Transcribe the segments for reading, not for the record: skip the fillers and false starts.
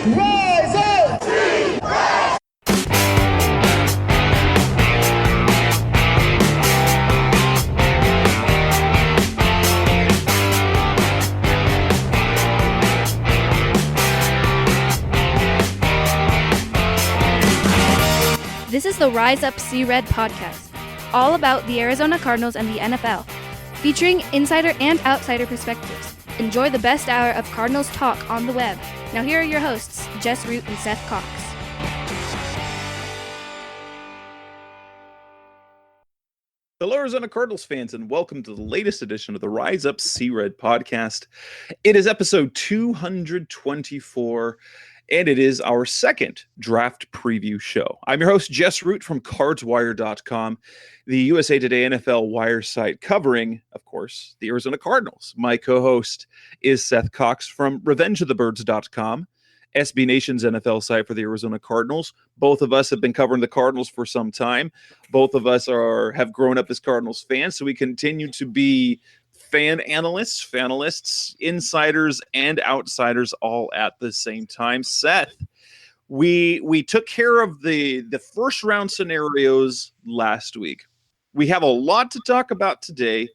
Rise up! This is the Rise Up See Red podcast, all about the Arizona Cardinals and the NFL, featuring insider and outsider perspectives. Enjoy the best hour of Cardinals talk on the web. Now here are your hosts, Jess Root and Seth Cox. Hello, Arizona Cardinals fans, and welcome to the latest edition of the Rise Up See Red podcast. It is episode 224, and it is our second draft preview show. I'm your host, Jess Root from CardsWire.com, the USA Today NFL wire site covering, of course, the Arizona Cardinals. My co-host is Seth Cox from RevengeOfTheBirds.com, SB Nation's NFL site for the Arizona Cardinals. Both of us have been covering the Cardinals for some time. Both of us have grown up as Cardinals fans, so we continue to be fanalists, insiders, and outsiders all at the same time. Seth, we took care of the first round scenarios last week. We have a lot to talk about today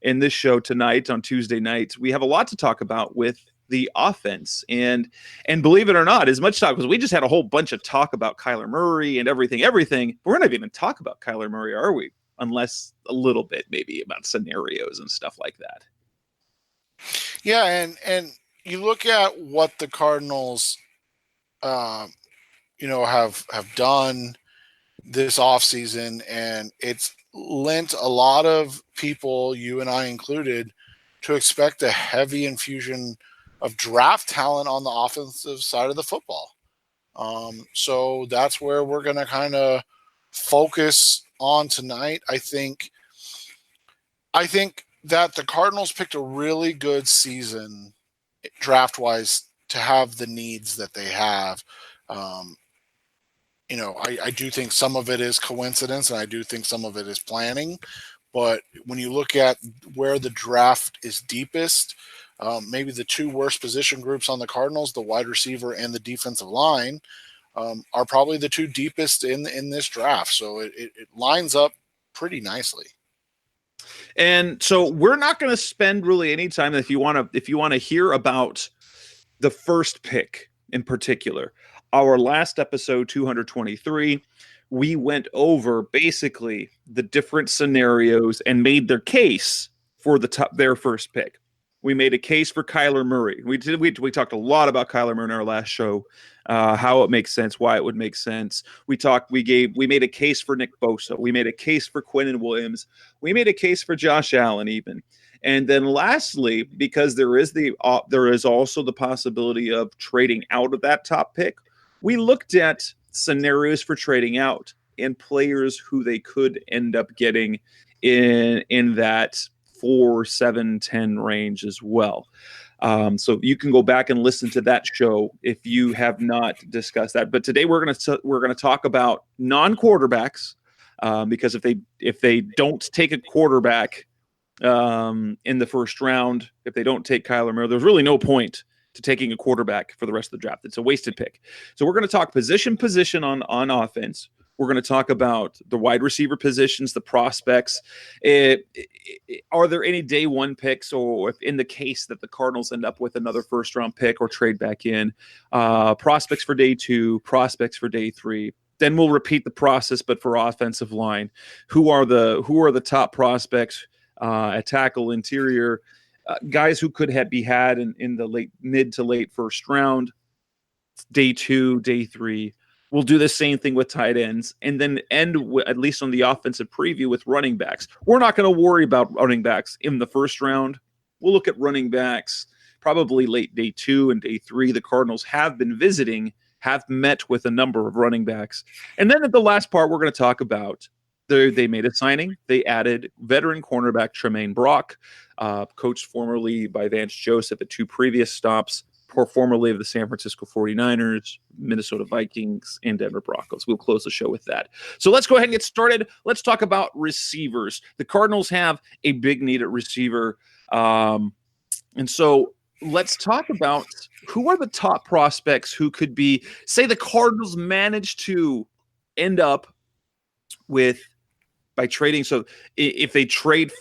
in this show tonight on Tuesday night. We have a lot to talk about with the offense, and believe it or not, as much talk, because we just had a whole bunch of talk about Kyler Murray and everything. We're not even talk about Kyler Murray, are we? Unless a little bit maybe about scenarios and stuff like that. Yeah, and you look at what the Cardinals have done this offseason, and it's lent a lot of people, you and I included, to expect a heavy infusion of draft talent on the offensive side of the football. So that's where we're going to kind of focus on tonight. I think that the Cardinals picked a really good season draft-wise to have the needs that they have. I do think some of it is coincidence, and I do think some of it is planning. But when you look at where the draft is deepest, maybe the two worst position groups on the Cardinals, the wide receiver and the defensive line, are probably the two deepest in this draft. So it lines up pretty nicely. And so we're not going to spend really any time. If you want to hear about the first pick in particular, our last episode 223, we went over basically the different scenarios and made their case for their first pick. We made a case for Kyler Murray. We talked a lot about Kyler Murray in our last show, how it makes sense, why it would make sense. We made a case for Nick Bosa. We made a case for Quinnen Williams. We made a case for Josh Allen even. And then lastly, because there is also the possibility of trading out of that top pick, we looked at scenarios for trading out and players who they could end up getting in that 4, 7, 10 range as well. So you can go back and listen to that show if you have not discussed that. But today we're going to talk about non-quarterbacks, because if they don't take a quarterback in the first round, if they don't take Kyler Murray, there's really no point to taking a quarterback for the rest of the draft. It's a wasted pick. So we're going to talk position on offense. We're going to talk about the wide receiver positions, the prospects. Are there any day one picks, or if in the case that the Cardinals end up with another first round pick or trade back in, prospects for day 2, prospects for day 3. Then we'll repeat the process, but for offensive line, who are the top prospects at tackle, interior, guys who could be had in the mid to late first round, day 2, day 3. We'll do the same thing with tight ends, and then end at least on the offensive preview with running backs. We're not going to worry about running backs in the first round. We'll look at running backs probably late day 2 and day 3. The Cardinals have been visiting, have met with a number of running backs. And then at the last part, we're going to talk about they made a signing. They added veteran cornerback Tramaine Brock, coached formerly by Vance Joseph at 2 previous stops, formerly of the San Francisco 49ers, Minnesota Vikings, and Denver Broncos. We'll close the show with that. So let's go ahead and get started. Let's talk about receivers. The Cardinals have a big need at receiver. And so let's talk about who are the top prospects who could be, say the Cardinals managed to end up with by trading. So if they trade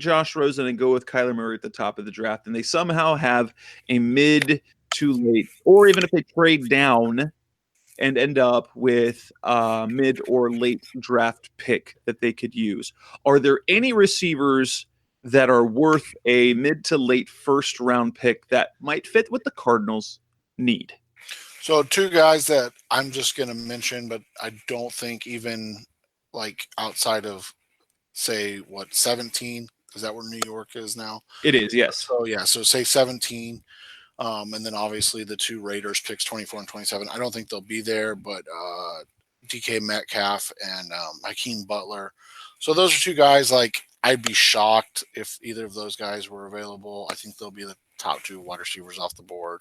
Josh Rosen and go with Kyler Murray at the top of the draft, and they somehow have a mid to late, or even if they trade down and end up with a mid or late draft pick that they could use, are there any receivers that are worth a mid to late first round pick that might fit what the Cardinals need? So two guys that I'm just going to mention, but I don't think even like outside of say 17, is that where New York is now? It is, yes. So yeah, so say 17. And then obviously the two Raiders picks 24 and 27. I don't think they'll be there, but DK Metcalf and Hakeem Butler. So those are two guys like I'd be shocked if either of those guys were available. I think they'll be the top two wide receivers off the board.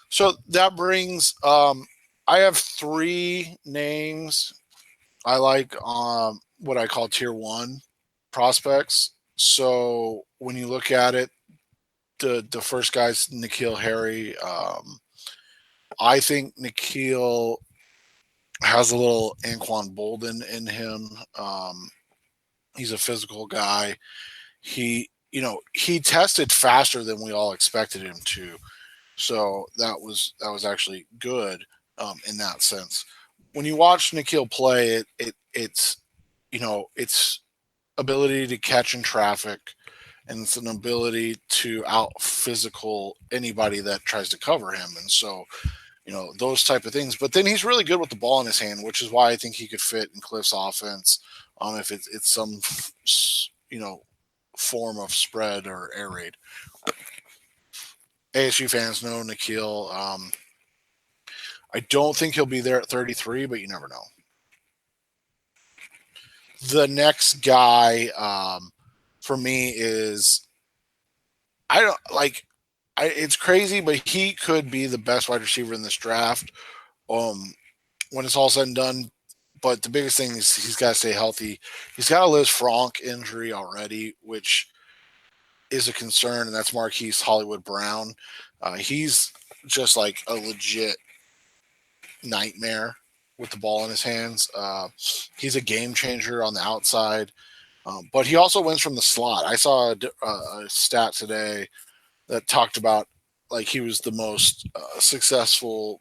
So that brings I have three names I like what I call tier one prospects. So when you look at it, the first guy's N'Keal Harry. I think N'Keal has a little Anquan Bolden in him. He's a physical guy. He tested faster than we all expected him to. So that was actually good in that sense. When you watch N'Keal play, it's ability to catch in traffic, and it's an ability to out physical anybody that tries to cover him. And so, those type of things. But then he's really good with the ball in his hand, which is why I think he could fit in Cliff's offense if it's some form of spread or air raid. ASU fans know N'Keal. I don't think he'll be there at 33, but you never know. The next guy for me is it's crazy, but he could be the best wide receiver in this draft when it's all said and done. But the biggest thing is he's got to stay healthy. He's got a Liz Frank injury already, which is a concern, and that's Marquise Hollywood Brown. He's just like a legit nightmare with the ball in his hands. He's a game changer on the outside, but he also wins from the slot. I saw a stat today that talked about like he was the most successful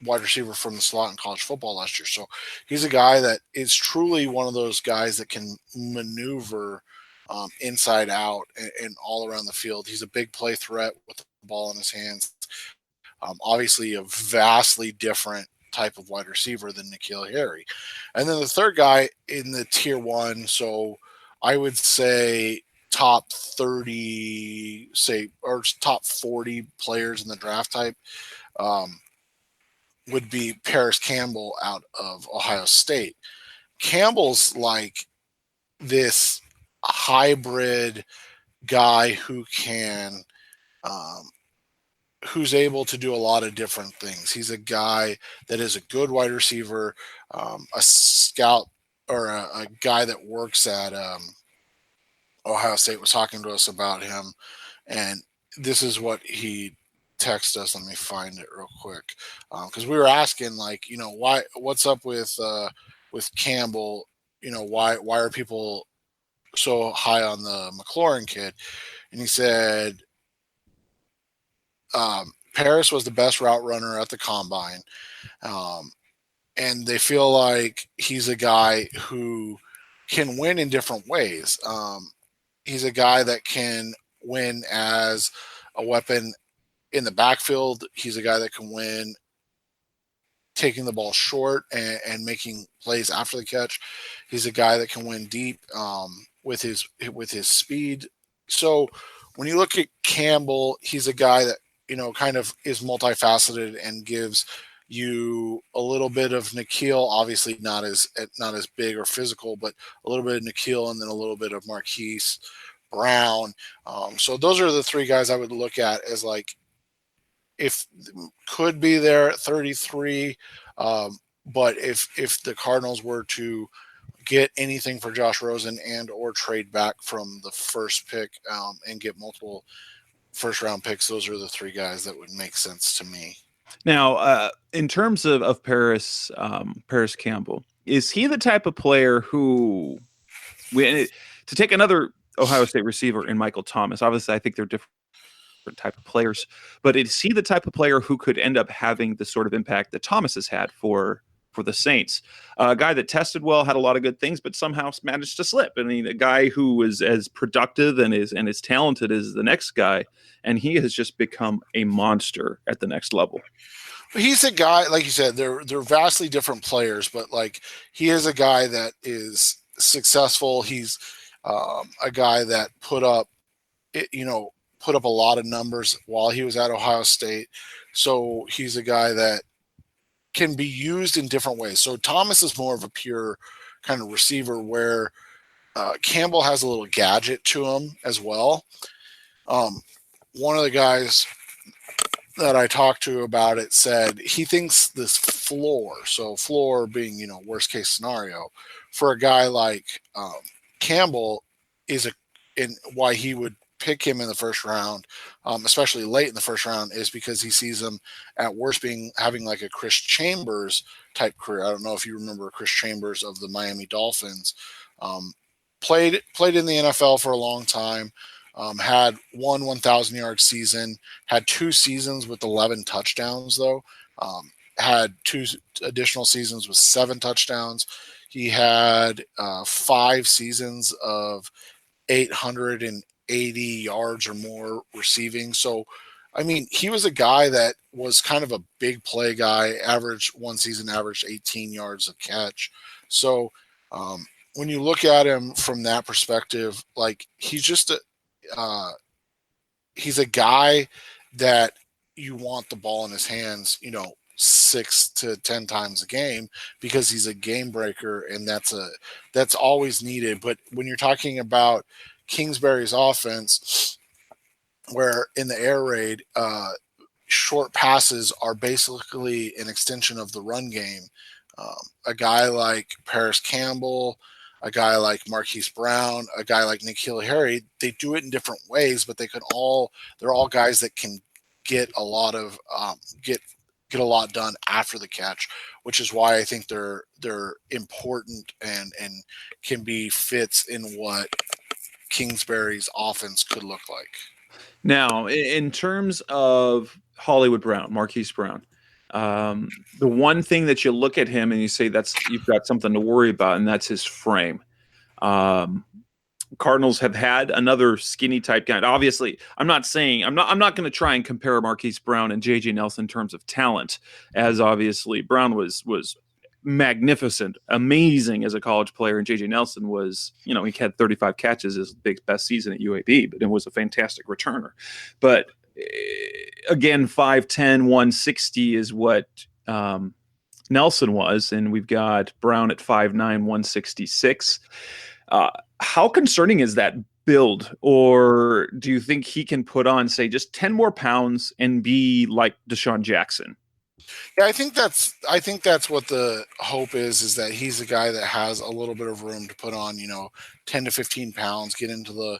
wide receiver from the slot in college football last year. So he's a guy that is truly one of those guys that can maneuver inside out and all around the field. He's a big play threat with the ball in his hands. Obviously a vastly different type of wide receiver than N'Keal Harry. And then the third guy in the tier one, so I would say top 30, or top 40 players in the draft type would be Paris Campbell out of Ohio State. Campbell's like this hybrid guy who can who's able to do a lot of different things. He's a guy that is a good wide receiver, a scout, or a guy that works at Ohio State was talking to us about him, and this is what he texted us. Let me find it real quick, because we were asking, like, what's up with Campbell? Why are people so high on the McLaurin kid? And he said, Paris was the best route runner at the combine. And they feel like he's a guy who can win in different ways. He's a guy that can win as a weapon in the backfield. He's a guy that can win taking the ball short and making plays after the catch. He's a guy that can win deep with his speed. So when you look at Campbell, he's a guy that kind of is multifaceted and gives you a little bit of N'Keal, obviously not as big or physical, but a little bit of N'Keal and then a little bit of Marquise Brown. So those are the three guys I would look at as like if could be there at 33. But if the Cardinals were to get anything for Josh Rosen and or trade back from the first pick and get multiple first round picks, those are the three guys that would make sense to me. Now, in terms of Paris Campbell, is he the type of player who, to take another Ohio State receiver in Michael Thomas? Obviously, I think they're different type of players, but is he the type of player who could end up having the sort of impact that Thomas has had for the Saints? A guy that tested well, had a lot of good things, but somehow managed to slip. I mean, a guy who was as productive and as talented as the next guy, and he has just become a monster at the next level. He's a guy, like you said, they're vastly different players, but like he is a guy that is successful. He's a guy that put up a lot of numbers while he was at Ohio State. So he's a guy that can be used in different ways. So Thomas is more of a pure kind of receiver, where Campbell has a little gadget to him as well. One of the guys that I talked to about it said he thinks this floor, so floor being, worst case scenario, for a guy like Campbell and why he would pick him in the first round, especially late in the first round, is because he sees him at worst having like a Chris Chambers type career. I don't know if you remember Chris Chambers of the Miami Dolphins. Played in the NFL for a long time. Had 1,000-yard season, had 2 seasons with 11 touchdowns, though. Had 2 additional seasons with 7 touchdowns. He had 5 seasons of 880 yards or more receiving. So, I mean, he was a guy that was kind of a big play guy, one season averaged 18 yards a catch. So, when you look at him from that perspective, like he's just he's a guy that you want the ball in his hands, 6 to 10 times a game, because he's a game breaker, and that's always needed. But when you're talking about Kingsbury's offense, where in the air raid, short passes are basically an extension of the run game. A guy like Paris Campbell, a guy like Marquise Brown, a guy like N'Keal Harry, they do it in different ways, but they're all guys that can get a lot of get a lot done after the catch, which is why I think they're important and can be fits in what Kingsbury's offense could look like. Now, in terms of Hollywood Brown, Marquise Brown, the one thing that you look at him and you say you've got something to worry about, and that's his frame. Cardinals have had another skinny type guy. Obviously, I'm not going to try and compare Marquise Brown and JJ Nelson in terms of talent, as obviously Brown was magnificent, amazing as a college player, and JJ Nelson was, he had 35 catches, his best season at UAB, but it was a fantastic returner. But again, 5'10", 160 is what Nelson was, and we've got Brown at 5'9", 166. How concerning is that build? Or do you think he can put on, say, just 10 more pounds and be like Deshaun Jackson? Yeah, I think that's what the hope is that he's a guy that has a little bit of room to put on, 10 to 15 pounds, get into the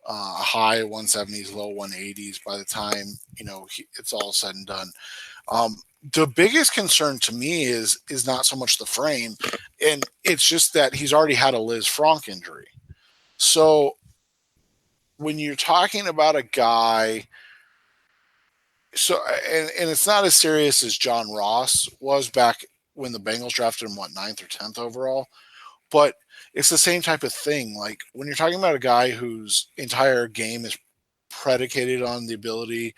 high 170s, low 180s by the time, it's all said and done. The biggest concern to me is not so much the frame, and it's just that he's already had a Liz Frank injury. So when you're talking about a guy, and it's not as serious as John Ross was back when the Bengals drafted him, 9th or 10th overall, but it's the same type of thing. Like when you're talking about a guy whose entire game is predicated on the ability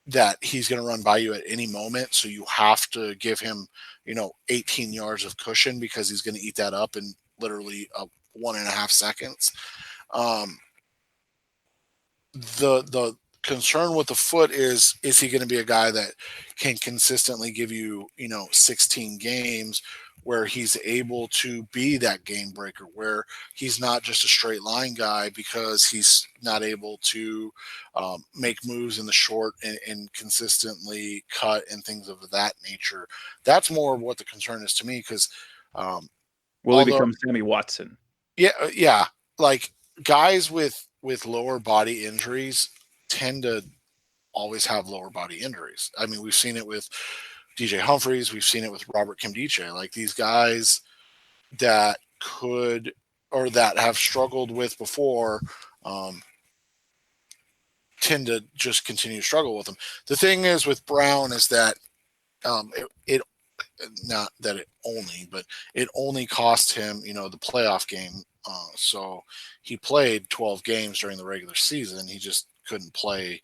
that he's going to run by you at any moment, so you have to give him 18 yards of cushion because he's going to eat that up in literally 1.5 seconds. The concern with the foot is he going to be a guy that can consistently give you 16 games where he's able to be that game breaker, where he's not just a straight line guy because he's not able to make moves in the short and consistently cut and things of that nature. That's more what the concern is to me, because will he become Sammy Watson? Yeah, like guys with lower body injuries tend to always have lower body injuries. I mean, we've seen it with DJ Humphries. We've seen it with Robert Kimdiche. Like these guys that could or that have struggled with before tend to just continue to struggle with them. The thing is with Brown is that it not that it only, but it only cost him, the playoff game. So he played 12 games during the regular season. He just couldn't play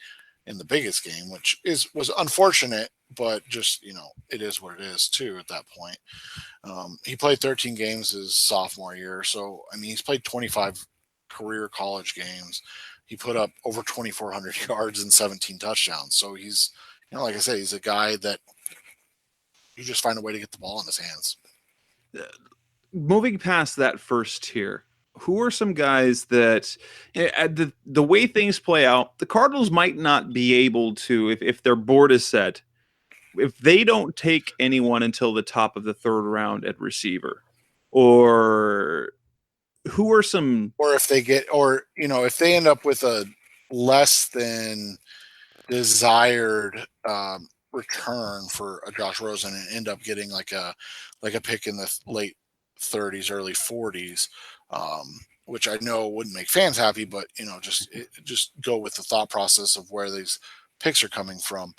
in the biggest game, which was unfortunate, but just, it is what it is too at that point. He played 13 games his sophomore year. So, I mean, he's played 25 career college games. He put up over 2,400 yards and 17 touchdowns. So he's, like I said, he's a guy that you just find a way to get the ball in his hands. Moving past that first tier, who are some guys that the way things play out, the Cardinals might not be able to, if their board is set, if they don't take anyone until the top of the third round at receiver, or who are some, or if they get, or, if they end up with a less than desired return for a Josh Rosen and end up getting like a pick in the late 30s, early 40s, which I know wouldn't make fans happy, but just go with the thought process of where these picks are coming from.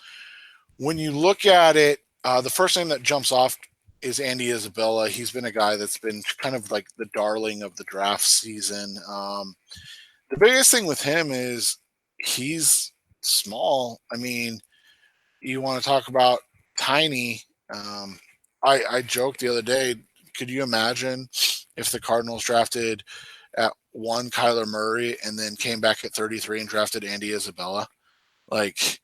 When you look at it, the first name that jumps off is Andy Isabella. He's been a guy that's been kind of like the darling of the draft season. The biggest thing with him is he's small. I mean, you want to talk about tiny. I joked the other day, could you imagine if the Cardinals drafted at 1 Kyler Murray and then came back at 33 and drafted Andy Isabella? Like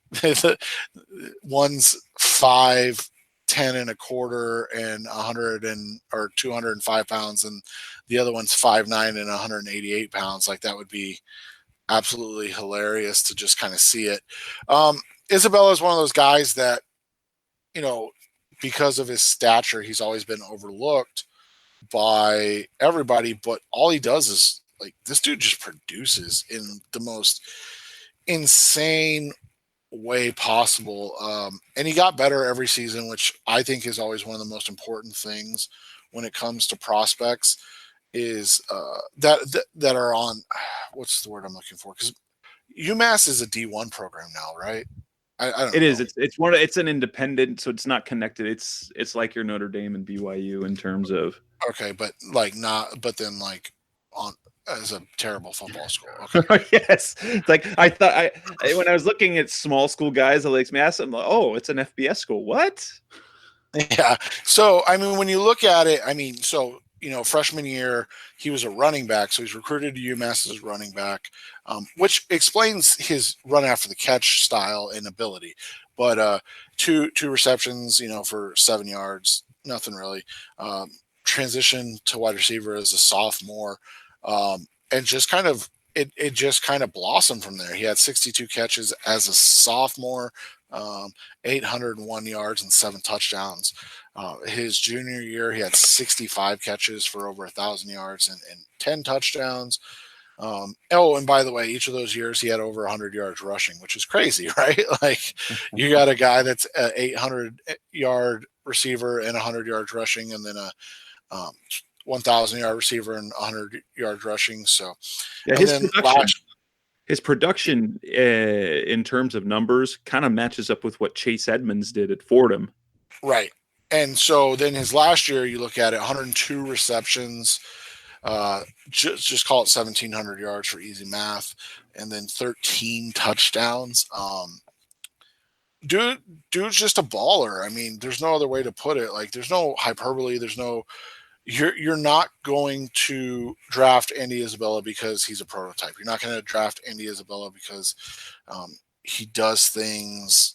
one's 5'10" and a quarter and 205 pounds, and the other one's 5'9" and 188 pounds. Like that would be absolutely hilarious to just kind of see it. Isabella is one of those guys that, because of his stature, he's always been overlooked by everybody, but all he does is like, this dude just produces in the most insane way possible. And he got better every season, which I think is always one of the most important things when it comes to prospects is that are on, what's the word I'm looking for? Because UMass is a D1 program now, right? I don't it know. is. It's an independent, so it's not connected. It's like your Notre Dame and BYU in terms of. Okay, but then on as a terrible football school. Okay. Yes, it's like I thought. When I was looking at small school guys, I like me ask them, "Oh, it's an FBS school. What?" Yeah. So I mean, when you look at it, freshman year he was a running back, so he's recruited to UMass as a running back, which explains his run after the catch style and ability. But two receptions, for 7 yards, nothing really. Transition to wide receiver as a sophomore, and just kind of it just kind of blossomed from there. He had 62 catches as a sophomore, 801 yards and 7 touchdowns. His junior year, he had 65 catches for over 1,000 yards and 10 touchdowns. And by the way, each of those years he had over 100 yards rushing, which is crazy, right? Like you got a guy that's an 800-yard receiver and 100 yards rushing, and then a 1,000-yard receiver and 100 yards rushing. So, yeah, his production in terms of numbers kind of matches up with what Chase Edmonds did at Fordham. Right. And so then his last year, you look at it, 102 receptions, just call it 1,700 yards for easy math, and then 13 touchdowns. Dude's just a baller. I mean, there's no other way to put it. Like, there's no hyperbole. You're not going to draft Andy Isabella because he's a prototype. You're not going to draft Andy Isabella because he does things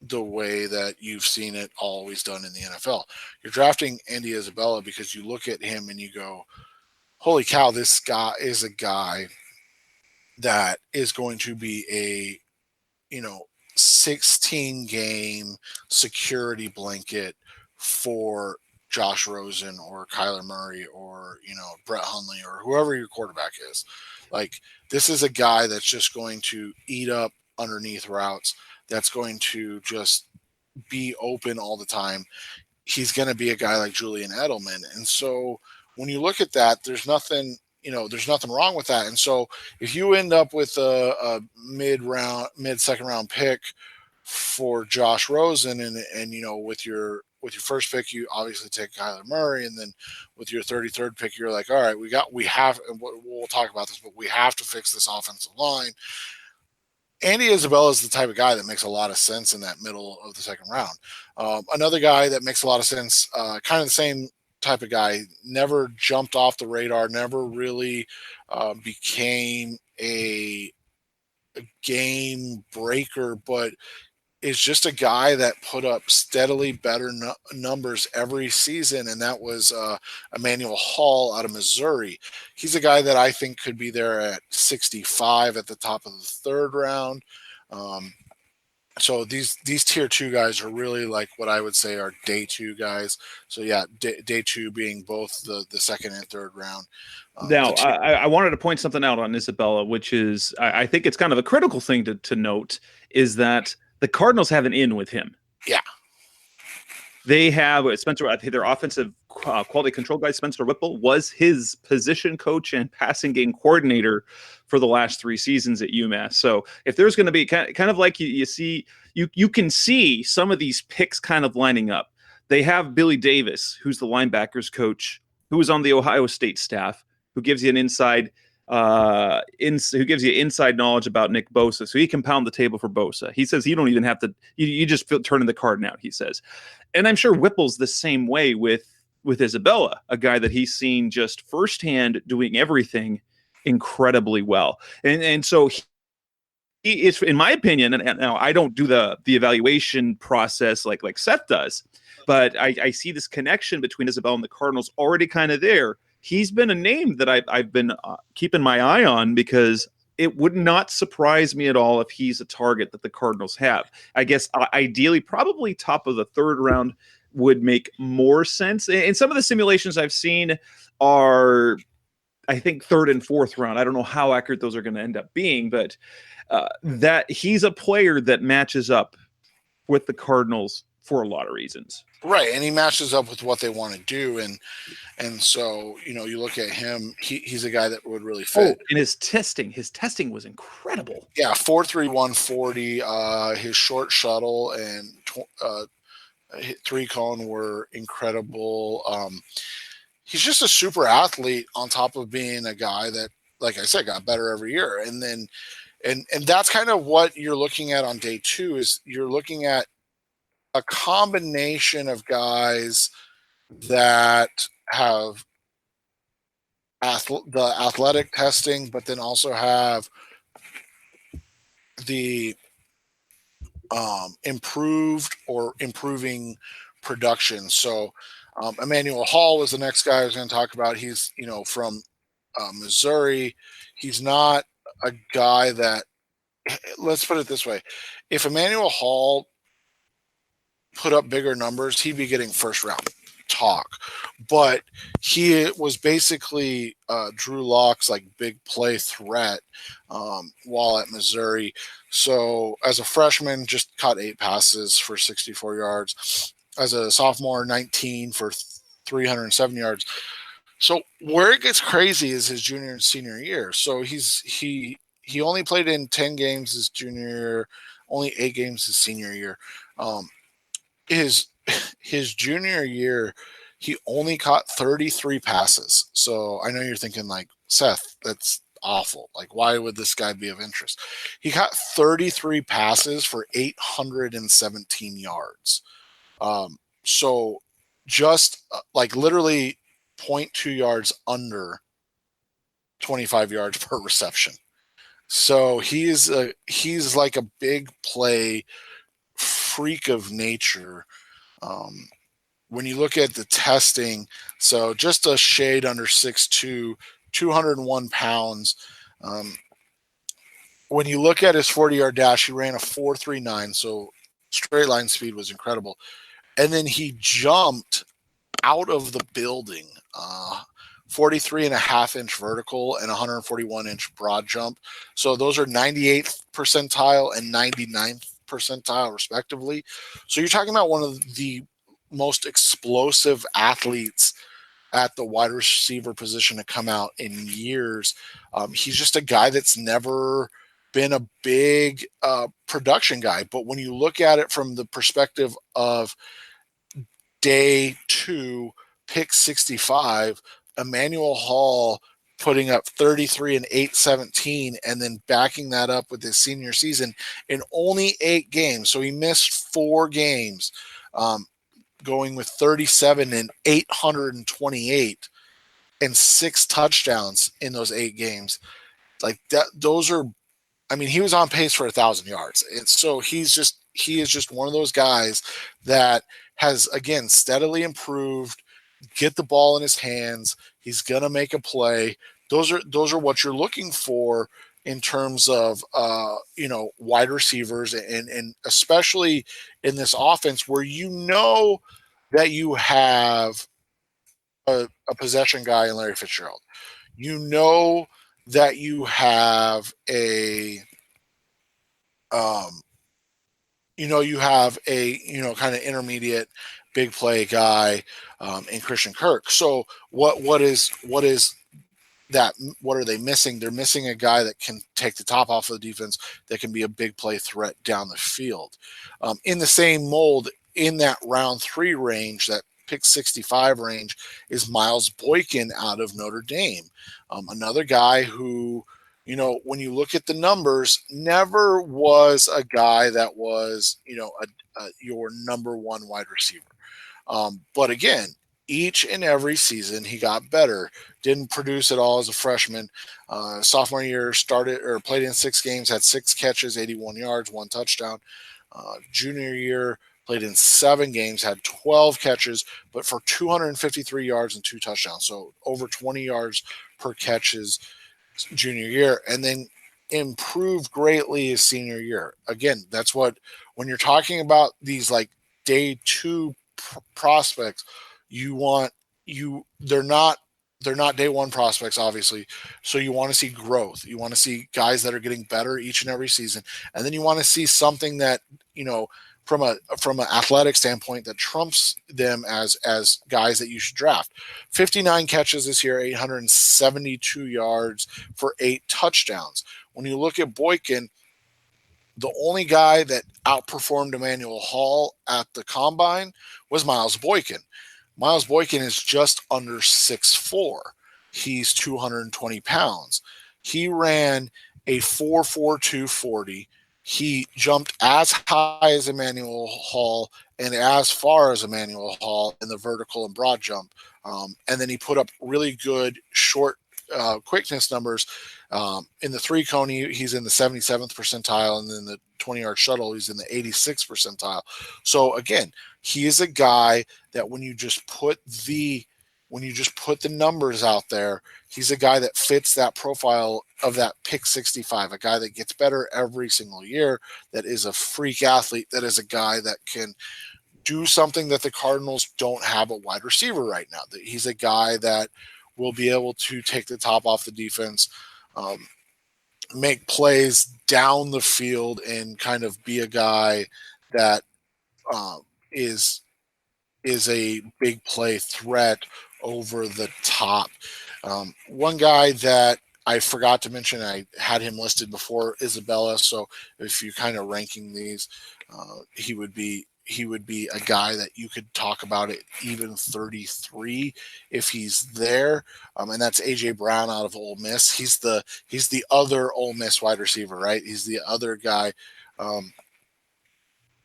the way that you've seen it always done in the NFL. You're drafting Andy Isabella because you look at him and you go, holy cow, this guy is a guy that is going to be a, 16 game security blanket for Josh Rosen or Kyler Murray or, Brett Hundley or whoever your quarterback is. Like, this is a guy that's just going to eat up underneath routes that's going to just be open all the time. He's going to be a guy like Julian Edelman. And so when you look at that, there's nothing wrong with that. And so if you end up with a mid-second round pick for Josh Rosen, and with your first pick, you obviously take Kyler Murray, and then with your 33rd pick, you're like, all right, we have, and we'll talk about this, but we have to fix this offensive line. Andy Isabella is the type of guy that makes a lot of sense in that middle of the second round. Another guy that makes a lot of sense, kind of the same type of guy, never jumped off the radar, never really became a game breaker, but is just a guy that put up steadily better numbers every season, and that was Emmanuel Hall out of Missouri. He's a guy that I think could be there at 65 at the top of the third round. So these tier 2 guys are really like what I would say are day 2 guys. So yeah, day 2 being both the second and third round. Now, I wanted to point something out on Isabella, which is I think it's kind of a critical thing to note, is that the Cardinals have an in with him. Yeah. They have Spencer, I think their offensive quality control guy, Spencer Whipple, was his position coach and passing game coordinator for the last 3 seasons at UMass. So if there's going to be kind of like you can see some of these picks kind of lining up. They have Billy Davis, who's the linebackers coach, who was on the Ohio State staff, who gives you an inside knowledge about Nick Bosa, so he can pound the table for Bosa. He says you don't even have to, you just turning the card out, he says. And I'm sure Whipple's the same way with Isabella, a guy that he's seen just firsthand doing everything incredibly well. And so he is, in my opinion, and now I don't do the evaluation process like Seth does, but I see this connection between Isabella and the Cardinals already kind of there. He's been a name that I've been keeping my eye on, because it would not surprise me at all if he's a target that the Cardinals have. I guess ideally, probably top of the third round would make more sense. And some of the simulations I've seen are, I think, third and fourth round. I don't know how accurate those are going to end up being, but that he's a player that matches up with the Cardinals for a lot of reasons. Right, and he matches up with what they want to do, and so you look at him. He's a guy that would really fit. And his testing was incredible. Yeah, 4.3 140. His short shuttle and 3 cone were incredible. He's just a super athlete on top of being a guy that, like I said, got better every year. And then, and that's kind of what you're looking at on day 2, is you're looking at a combination of guys that have the athletic testing, but then also have the improved or improving production. So Emmanuel Hall is the next guy I was going to talk about. He's from Missouri. He's not a guy that, let's put it this way, if Emmanuel Hall put up bigger numbers, he'd be getting first round talk. But he was basically Drew Lock's like big play threat while at Missouri. So as a freshman, just caught 8 passes for 64 yards. As a sophomore, 19 for 307 yards. So where it gets crazy is his junior and senior year. So he only played in 10 games his junior year, only 8 games his senior year. His junior year, he only caught 33 passes. So I know you're thinking like, Seth, that's awful. Like, why would this guy be of interest? He caught 33 passes for 817 yards. So just like literally 0.2 yards under 25 yards per reception. So he's like a big play freak of nature. When you look at the testing, so just a shade under 6'2", 201 pounds. When you look at his 40-yard dash, he ran a 4.39, so straight line speed was incredible. And then he jumped out of the building 43.5-inch vertical and 141-inch broad jump. So those are 98th percentile and 99th percentile respectively. So you're talking about one of the most explosive athletes at the wide receiver position to come out in years. He's just a guy that's never been a big production guy. But when you look at it from the perspective of day 2, pick 65, Emmanuel Hall putting up 33 and 817, and then backing that up with his senior season in only 8 games. So he missed 4 games, going with 37 and 828 and 6 touchdowns in those 8 games. Like that, those are, I mean, he was on pace for 1,000 yards. And so he is just one of those guys that has, again, steadily improved, get the ball in his hands. He's going to make a play. Those are what you're looking for in terms of, wide receivers, and especially in this offense where that you have a possession guy in Larry Fitzgerald. That you have a kind of intermediate big play guy in Christian Kirk. So what is that? What are they missing? They're missing a guy that can take the top off of the defense, that can be a big play threat down the field. In the same mold, in that round 3 range, that pick 65 range, is Miles Boykin out of Notre Dame. Another guy who, when you look at the numbers, never was a guy that was, your number 1 wide receiver. But again, each and every season he got better. Didn't produce at all as a freshman. Sophomore year played in 6 games, had 6 catches, 81 yards, 1 touchdown. Junior year, played in 7 games, had 12 catches, but for 253 yards and 2 touchdowns. So over 20 yards per catch his junior year, and then improved greatly his senior year. Again, that's what, when you're talking about these like day 2 prospects, they're not day 1 prospects, obviously. So you want to see growth. You want to see guys that are getting better each and every season. And then you want to see something that, from an athletic standpoint, that trumps them as guys that you should draft. 59 catches this year, 872 yards for 8 touchdowns. When you look at Boykin, the only guy that outperformed Emmanuel Hall at the combine was Miles Boykin. Miles Boykin is just under 6'4". He's 220 pounds. He ran a 4.42 40. He jumped as high as Emmanuel Hall and as far as Emmanuel Hall in the vertical and broad jump. And then he put up really good short quickness numbers. In the 3-cone, he's in the 77th percentile, and then the 20-yard shuttle, he's in the 86th percentile. So again, he is a guy that when you just put the numbers out there, he's a guy that fits that profile of that pick 65, a guy that gets better every single year, that is a freak athlete, that is a guy that can do something that the Cardinals don't have a wide receiver right now. He's a guy that will be able to take the top off the defense, make plays down the field, and kind of be a guy that is a big play threat over the top. One guy that I forgot to mention, I had him listed before Isabella. So if you're kind of ranking these, he would be a guy that you could talk about at even 33 if he's there. And that's AJ Brown out of Ole Miss. He's the other Ole Miss wide receiver, right? He's the other guy.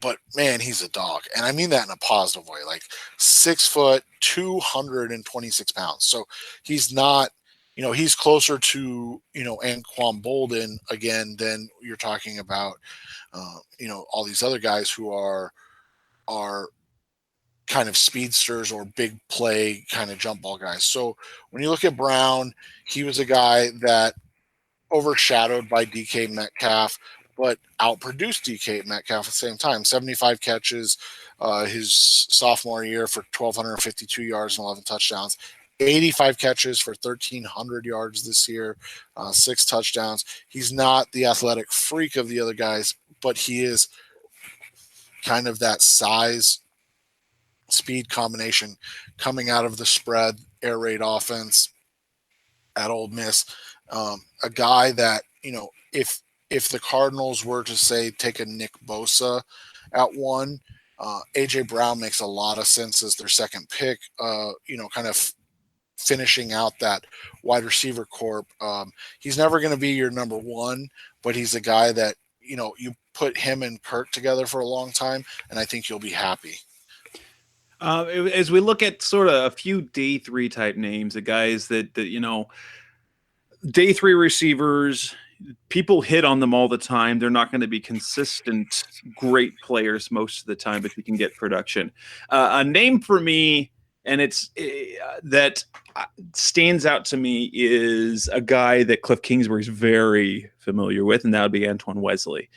But man, he's a dog. And I mean that in a positive way, like 6 foot, 226 pounds. So he's not, he's closer to, Anquan Bolden again than you're talking about, all these other guys who are kind of speedsters or big play kind of jump ball guys. So when you look at Brown, he was a guy that overshadowed by DK Metcalf, but outproduced DK Metcalf at the same time. 75 catches his sophomore year for 1,252 yards and 11 touchdowns. 85 catches for 1,300 yards this year, 6 touchdowns. He's not the athletic freak of the other guys, but he is kind of that size speed combination coming out of the spread air raid offense at Ole Miss. A guy that, if the Cardinals were to say take a Nick Bosa at 1, AJ Brown makes a lot of sense as their second pick, kind of finishing out that wide receiver corp. He's never going to be your number 1, but he's a guy that, you put him and Kirk together for a long time, and I think you'll be happy. As we look at sort of a few day 3 type names, the guys that day 3 receivers, people hit on them all the time. They're not going to be consistent, great players most of the time, but you can get production. A name for me, and it's that stands out to me, is a guy that Cliff Kingsbury's very familiar with, and that would be Antoine Wesley.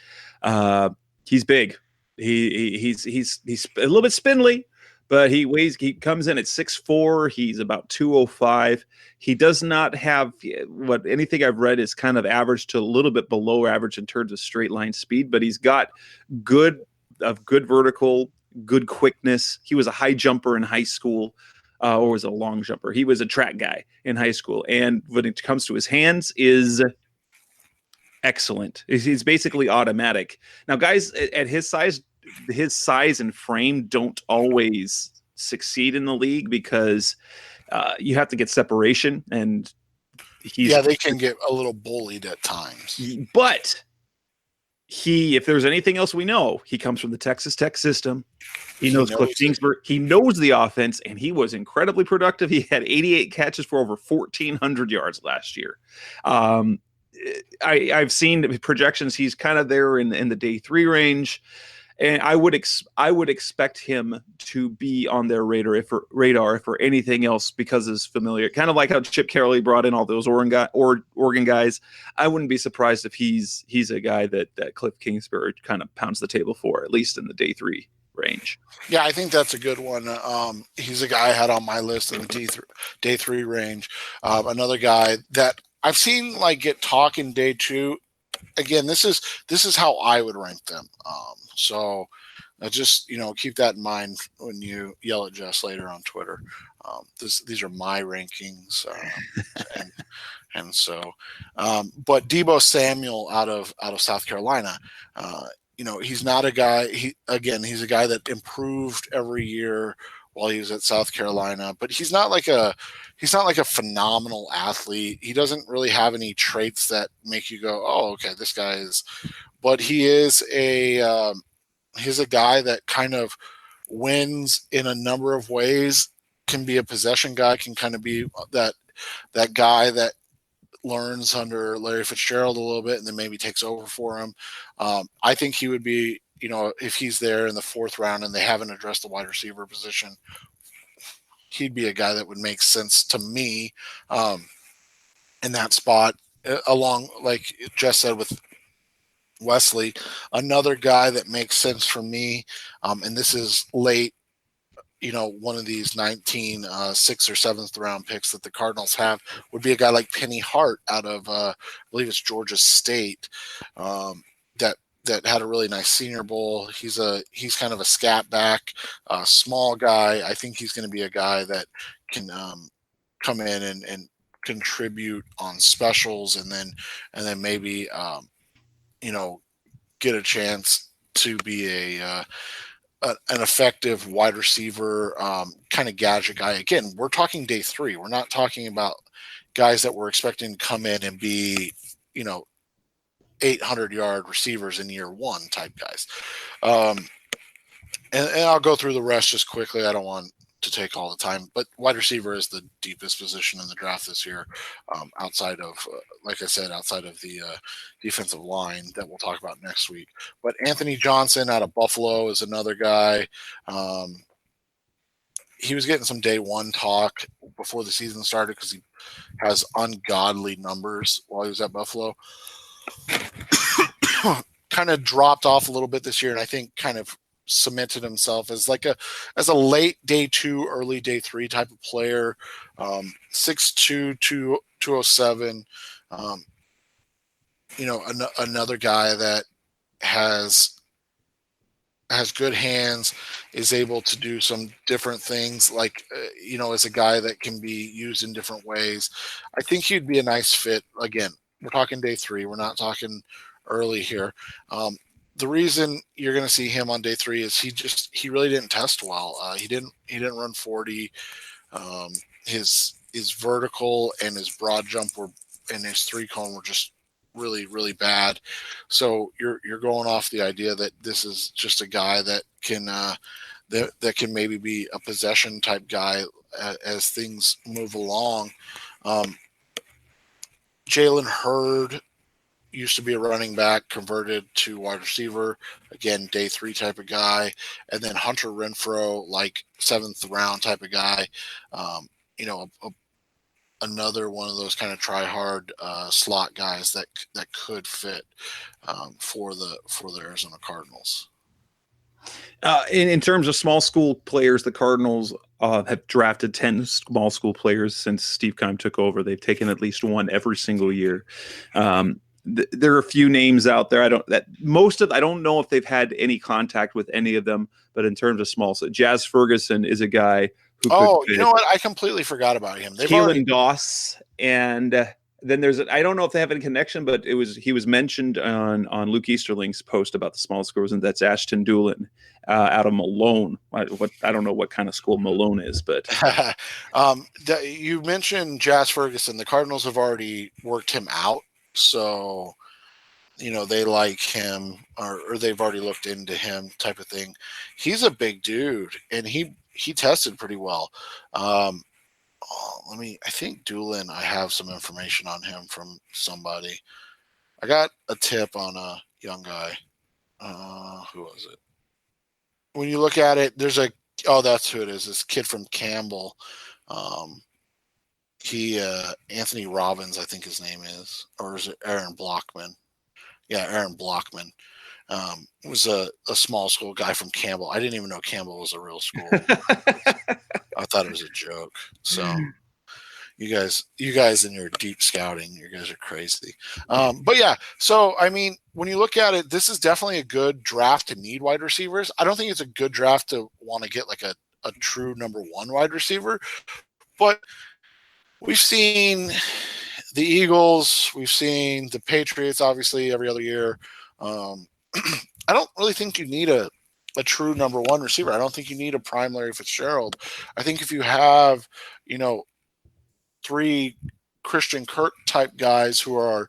He's big. He's a little bit spindly, but he comes in at 6'4". He's about 205. He does not have what anything I've read is kind of average to a little bit below average in terms of straight line speed, but he's got good vertical, good quickness. He was a high jumper in high school, or was a long jumper. He was a track guy in high school. And when it comes to his hands, is excellent. He's basically automatic. Now, guys at his size and frame don't always succeed in the league because you have to get separation, and they can get a little bullied at times. But if there's anything else we know, he comes from the Texas Tech system. He knows Cliff Kingsbury. He knows the offense, and he was incredibly productive. He had 88 catches for over 1,400 yards last year. I've seen projections. He's kind of there in the day 3 range. And I would expect him to be on their radar, if for anything else, because it's familiar. Kind of like how Chip Kelly brought in all those Oregon guys. I wouldn't be surprised if he's a guy that Cliff Kingsbury kind of pounds the table for, at least in the day 3 range. Yeah, I think that's a good one. He's a guy I had on my list in the day 3 range. Another guy that I've seen get talk in day 2. Again, this is how I would rank them. So just keep that in mind when you yell at Jess later on Twitter. These are my rankings, but Deebo Samuel out of South Carolina. He's not a guy. He's a guy that improved every year while he was at South Carolina, but he's not like a phenomenal athlete. He doesn't really have any traits that make you go, oh, okay, this guy is, but he is he's a guy that kind of wins in a number of ways, can be a possession guy, can kind of be that guy that learns under Larry Fitzgerald a little bit and then maybe takes over for him. I think he would be, if he's there in the 4th round and they haven't addressed the wide receiver position, he'd be a guy that would make sense to me in that spot, along, like Jess said, with Wesley. Another guy that makes sense for me, and this is late, one of these 19 6th or 7th round picks that the Cardinals have, would be a guy like Penny Hart out of I believe it's Georgia State, that had a really nice Senior Bowl. He's kind of a scat back, small guy. I think he's going to be a guy that can come in and contribute on specials, and then maybe get a chance to be an effective wide receiver, kind of gadget guy. Again, we're talking day 3. We're not talking about guys that we're expecting to come in and be 800-yard receivers in year 1 type guys. And I'll go through the rest just quickly. I don't want to take all the time, but wide receiver is the deepest position in the draft this year, outside of, like I said, outside of the defensive line that we'll talk about next week. But Anthony Johnson out of Buffalo is another guy. He was getting some day 1 talk before the season started because he has ungodly numbers while he was at Buffalo. Kind of dropped off a little bit this year, and I think kind of cemented himself as as a late day 2, early day 3 type of player. 6'2", 207. Another guy that has good hands, is able to do some different things, as a guy that can be used in different ways. I think he'd be a nice fit. Again, we're talking day 3. We're not talking early here. The reason you're going to see him on day 3 is he really didn't test well. He didn't run 40. His vertical and his broad jump and his 3-cone were just really, really bad. So you're going off the idea that this is just a guy that can that can maybe be a possession type guy as things move along. Jalen Hurd used to be a running back, converted to wide receiver. Again, day 3 type of guy. And then Hunter Renfrow, 7th round type of guy. Another one of those kind of try hard slot guys that could fit for the Arizona Cardinals. In terms of small school players, the Cardinals have drafted 10 small school players since Steve Keim took over. They've taken at least one every single year. There are a few names out there. I don't know if they've had any contact with any of them, but in terms of small, so Jazz Ferguson is a guy who you know what? I completely forgot about him. Keelan Goss, and then I don't know if they have any connection, but he was mentioned on Luke Easterling's post about the small schools, and that's Ashton Doolin out of Malone. I don't know what kind of school Malone is, but you mentioned Jazz Ferguson. The Cardinals have already worked him out, so they like him, or they've already looked into him, type of thing. He's a big dude, and he tested pretty well. I think Doolin, I have some information on him from somebody. I got a tip on a young guy. Who was it? When you look at it, that's who it is. This kid from Campbell. Anthony Robbins, I think his name is, or is it Aaron Blockman? Yeah, Aaron Blockman. Was a small school guy from Campbell. I didn't even know Campbell was a real school. I thought it was a joke. So you guys in your deep scouting, you guys are crazy. But yeah, so when you look at it, this is definitely a good draft to need wide receivers. I don't think it's a good draft to want to get a true number 1 wide receiver, but we've seen the Eagles, we've seen the Patriots, obviously every other year. I don't really think you need a true number 1 receiver. I don't think you need a prime Larry Fitzgerald. I think if you have, 3 Christian Kirk type guys who are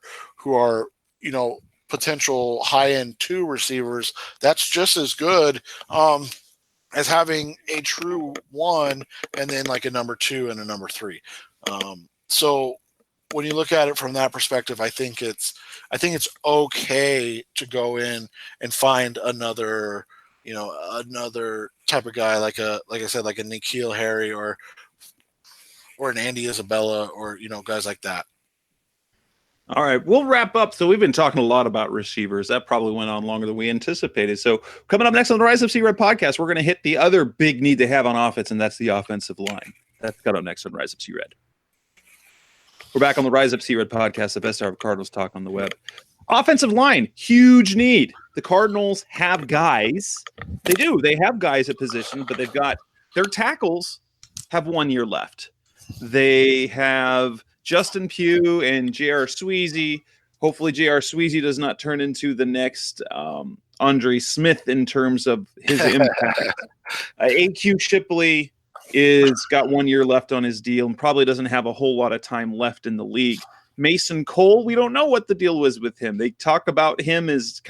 potential high-end 2 receivers, that's just as good as having a true 1 and then a number 2 and a number 3. So when you look at it from that perspective, I think it's okay to go in and find another type of guy, like I said, like a N'Keal Harry or an Andy Isabella, or guys like that. All right, we'll wrap up. So we've been talking a lot about receivers. That probably went on longer than we anticipated. So coming up next on the Rise Up C-Red podcast, we're going to hit the other big need to have on offense, and that's the offensive line. That's coming up next on Rise Up C-Red. We're back on the Rise Up C-Red podcast, the best hour of Cardinals talk on the web. Offensive line, huge need. The Cardinals have guys. They do. They have guys at position, but they've got their tackles have 1 year left. They have Justin Pugh and J.R. Sweezy. Hopefully J.R. Sweezy does not turn into the next Andre Smith in terms of his impact. A.Q. Shipley is got 1 year left on his deal and probably doesn't have a whole lot of time left in the league. Mason Cole, we don't know what the deal was with him. They talk about him as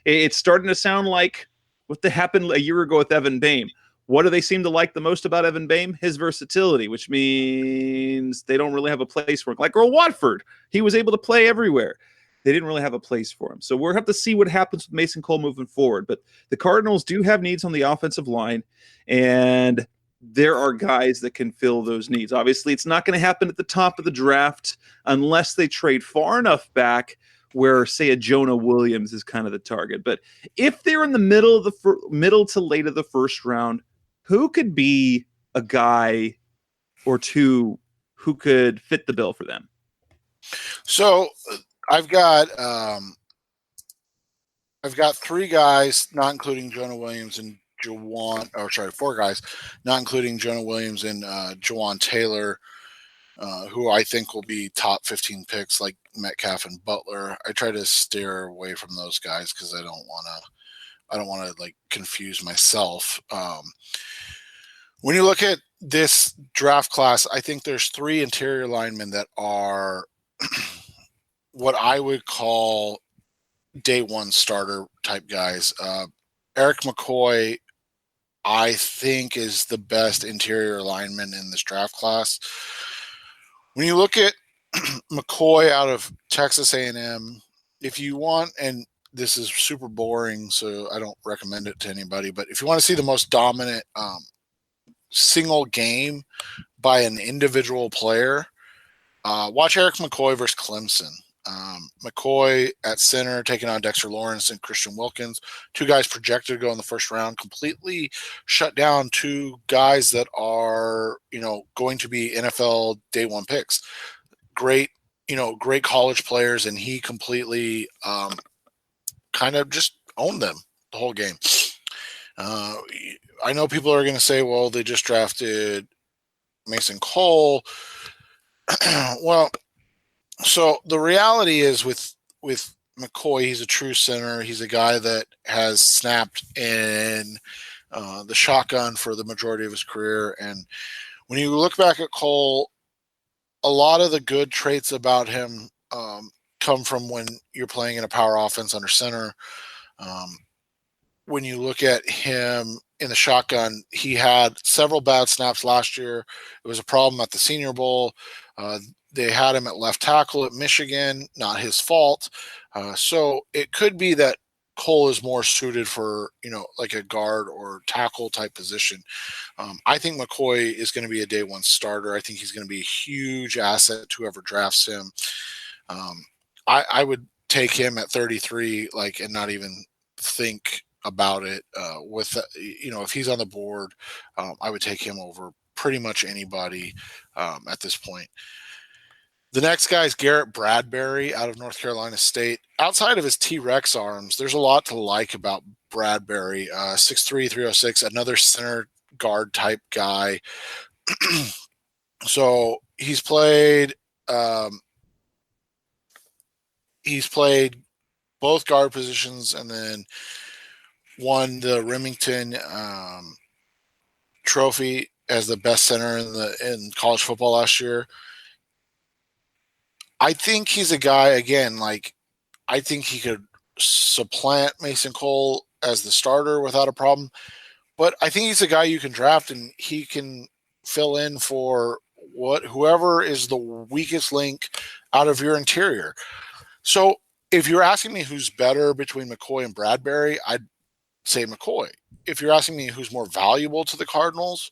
it's starting to sound like what happened a year ago with Evan Boehm. What do they seem to like the most about Evan Boehm? His versatility, which means they don't really have a place for him. Like Earl Watford, he was able to play everywhere. They didn't really have a place for him. So we'll have to see what happens with Mason Cole moving forward. But the Cardinals do have needs on the offensive line, and there are guys that can fill those needs. Obviously, it's not going to happen at the top of the draft unless they trade far enough back where, say, a Jonah Williams is kind of the target. But if they're in the middle of the middle to late of the first round, who could be a guy or two who could fit the bill for them? So I've got three guys, not including Jonah Williams and four guys, not including Jonah Williams and Jawan Taylor, who I think will be top 15 picks, like Metcalf and Butler. I try to steer away from those guys because I don't want to like confuse myself. When you look at this draft class, I think there's three interior linemen that are what I would call day one starter type guys. Eric McCoy, I think, is the best interior lineman in this draft class. When you look at McCoy out of Texas A&M, if you want, and this is super boring, so I don't recommend it to anybody, but if you want to see the most dominant single game by an individual player, watch Eric McCoy versus Clemson. McCoy at center taking on Dexter Lawrence and Christian Wilkins, two guys projected to go in the first round, completely shut down two guys that are, going to be NFL day one picks. Great college players, and he completely kind of just owned them the whole game. I know people are going to say, well, they just drafted Mason Cole. Well, so the reality is with McCoy, he's a true center. He's a guy that has snapped in the shotgun for the majority of his career. And when you look back at Cole, a lot of the good traits about him come from when you're playing in a power offense under center. When you look at him in the shotgun, he had several bad snaps last year. It was a problem at the Senior Bowl. They had him at left tackle at Michigan, not his fault. So it could be that Cole is more suited for, like a guard or tackle type position. I think McCoy is going to be a day one starter. I think he's going to be a huge asset to whoever drafts him. I would take him at 33, and not even think about it. If he's on the board, I would take him over pretty much anybody at this point. The next guy is Garrett Bradbury out of North Carolina State. Outside of his T-Rex arms, there's a lot to like about Bradbury. 6'3", 306, another center guard type guy. So he's played both guard positions and then won the Remington Trophy as the best center in college football last year. I think he's a guy, again, I think he could supplant Mason Cole as the starter without a problem. But I think he's a guy you can draft, and he can fill in for whoever is the weakest link out of your interior. So if you're asking me who's better between McCoy and Bradbury, I'd say McCoy. If you're asking me who's more valuable to the Cardinals,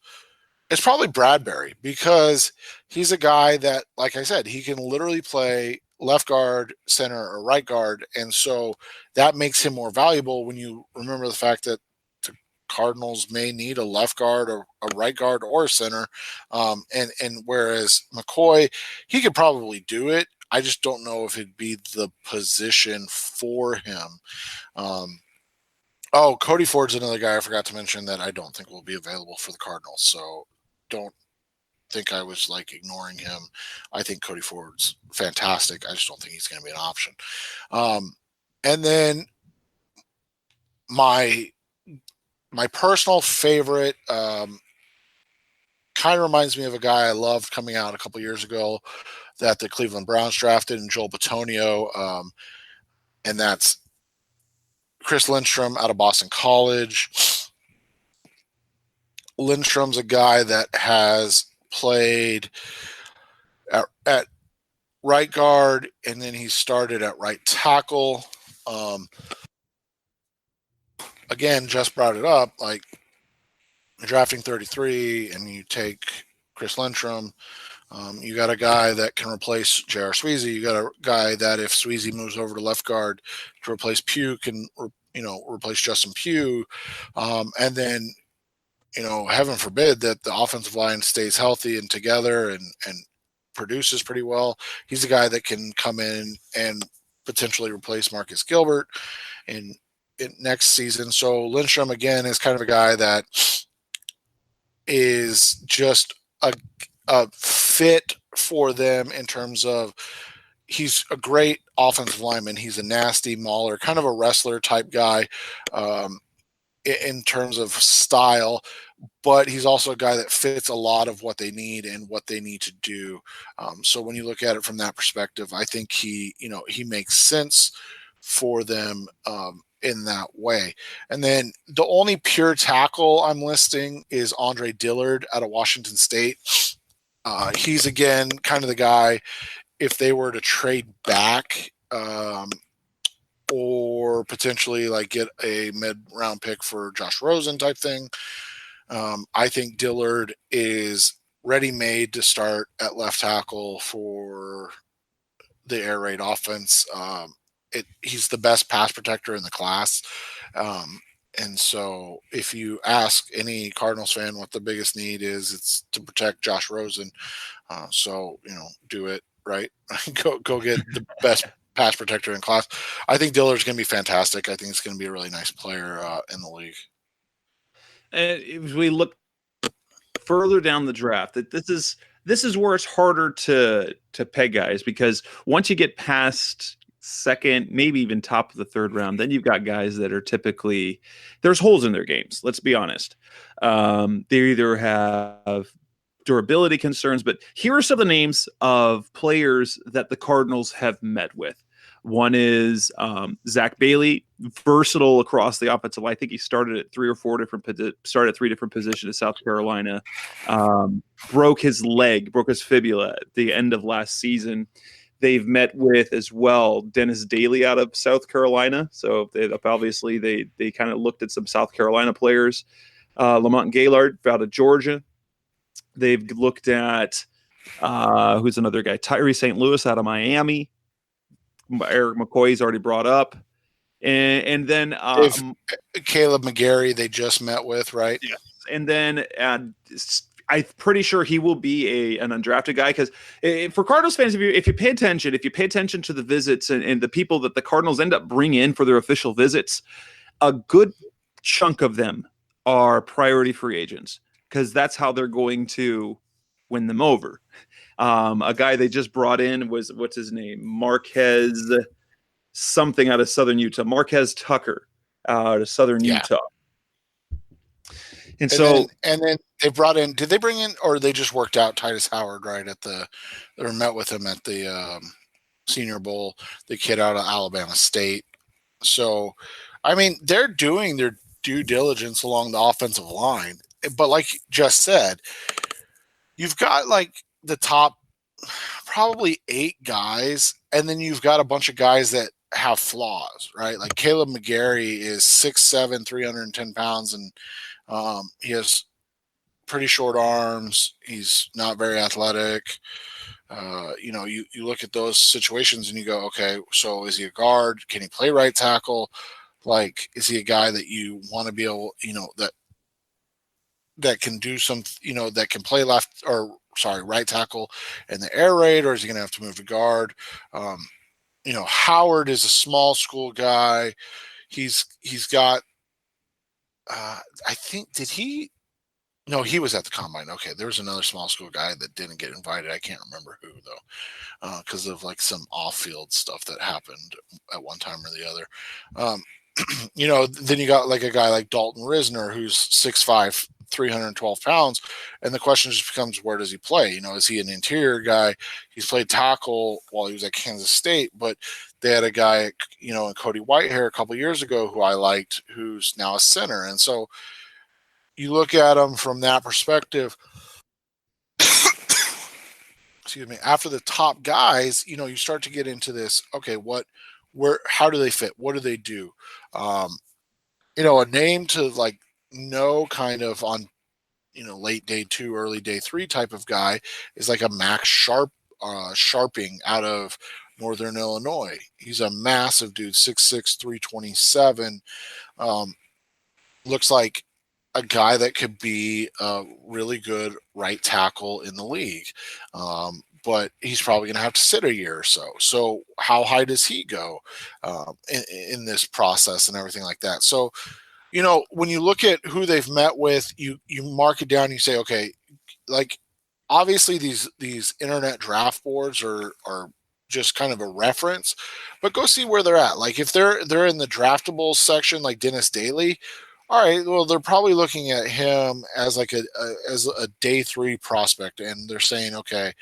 it's probably Bradbury, because he's a guy that, like I said, he can literally play left guard, center, or right guard. And so that makes him more valuable when you remember the fact that the Cardinals may need a left guard or a right guard or a center. And whereas McCoy, he could probably do it. I just don't know if it'd be the position for him. Cody Ford's another guy I forgot to mention that I don't think will be available for the Cardinals. So don't think I was ignoring him. I think Cody Ford's fantastic. I just don't think he's going to be an option. And then my personal favorite kind of reminds me of a guy I loved coming out a couple years ago that the Cleveland Browns drafted, in Joel Bitonio. And that's Chris Lindstrom out of Boston College. Lindstrom's a guy that has played at right guard, and then he started at right tackle. Again, just brought it up, drafting 33, and you take Chris Lindstrom. You got a guy that can replace J.R. Sweezy. You got a guy that if Sweezy moves over to left guard to replace Pugh, can replace Justin Pugh, and then heaven forbid that the offensive line stays healthy and together and produces pretty well. He's a guy that can come in and potentially replace Marcus Gilbert in next season. So Lindstrom again is kind of a guy that is just a fit for them in terms of he's a great offensive lineman. He's a nasty mauler, kind of a wrestler type guy in terms of style, but he's also a guy that fits a lot of what they need and what they need to do. So when you look at it from that perspective, I think he makes sense for them in that way. And then the only pure tackle I'm listing is Andre Dillard out of Washington State. He's again kind of the guy, if they were to trade back or potentially like get a mid-round pick for Josh Rosen type thing, I think Dillard is ready-made to start at left tackle for the air raid offense. He's the best pass protector in the class. And so if you ask any Cardinals fan what the biggest need is, it's to protect Josh Rosen. So, do it, right? go get the best pass protector in class. I think Dillard's going to be fantastic. I think it's going to be a really nice player in the league. And if we look further down the draft, that this is where it's harder to peg guys, because once you get past second, maybe even top of the third round, then you've got guys that are typically, there's holes in their games. Let's be honest. They either have durability concerns, but here are some of the names of players that the Cardinals have met with. One is Zach Bailey, versatile across the offensive line. I think he started at three different positions at South Carolina. Broke his fibula at the end of last season. They've met with as well Dennis Daly out of South Carolina. So obviously they kind of looked at some South Carolina players. Lamont Gaillard out of Georgia. They've looked at who's another guy? Tyree St. Louis out of Miami. Eric McCoy's already brought up. And then Caleb McGarry they just met with, right? Yeah. And then I'm pretty sure he will be an undrafted guy, because for Cardinals fans, if you pay attention to the visits and the people that the Cardinals end up bringing in for their official visits, a good chunk of them are priority free agents, because that's how they're going to win them over. A guy they just brought in was, what's his name? Marquez something out of Southern Utah. Marquez Tucker out of Southern Utah. And so then they brought in, did they bring in, or they just worked out Titus Howard right or met with him at the Senior Bowl, the kid out of Alabama State. So, I mean, they're doing their due diligence along the offensive line. But like Jess said, you've got like the top probably 8 guys, and then you've got a bunch of guys that have flaws, right? Like Caleb McGarry is 6'7", 310 pounds, and he has pretty short arms. He's not very athletic. You look at those situations and you go, okay, so is he a guard? Can he play right tackle? Like, is he a guy that you want to be able, that can do some, that can play right tackle in the air raid, or is he going to have to move to guard? Howard is a small school guy. He's got, I think, no, he was at the combine. Okay, there was another small school guy that didn't get invited. I can't remember who though, because of like some off-field stuff that happened at one time or the other. Then you got like a guy like Dalton Risner, who's 6'5", 312 pounds, and the question just becomes, where does he play? Is he an interior guy? He's played tackle while he was at Kansas State, but they had a guy, in Cody Whitehair a couple years ago who I liked, who's now a center. And so you look at him from that perspective. Excuse me. After the top guys, you start to get into this. Okay, how do they fit? What do they do? A name to like know kind of on late day 2, early day 3 type of guy is like a Max Sharping out of Northern Illinois. He's a massive dude, 6'6", 327. Looks like a guy that could be a really good right tackle in the league. But he's probably going to have to sit a year or so. So how high does he go in this process and everything like that? So, when you look at who they've met with, you mark it down. You say, okay, like obviously these internet draft boards are just kind of a reference, but go see where they're at. Like if they're in the draftables section, like Dennis Daly, all right, well they're probably looking at him as like as a day 3 prospect, and they're saying, okay,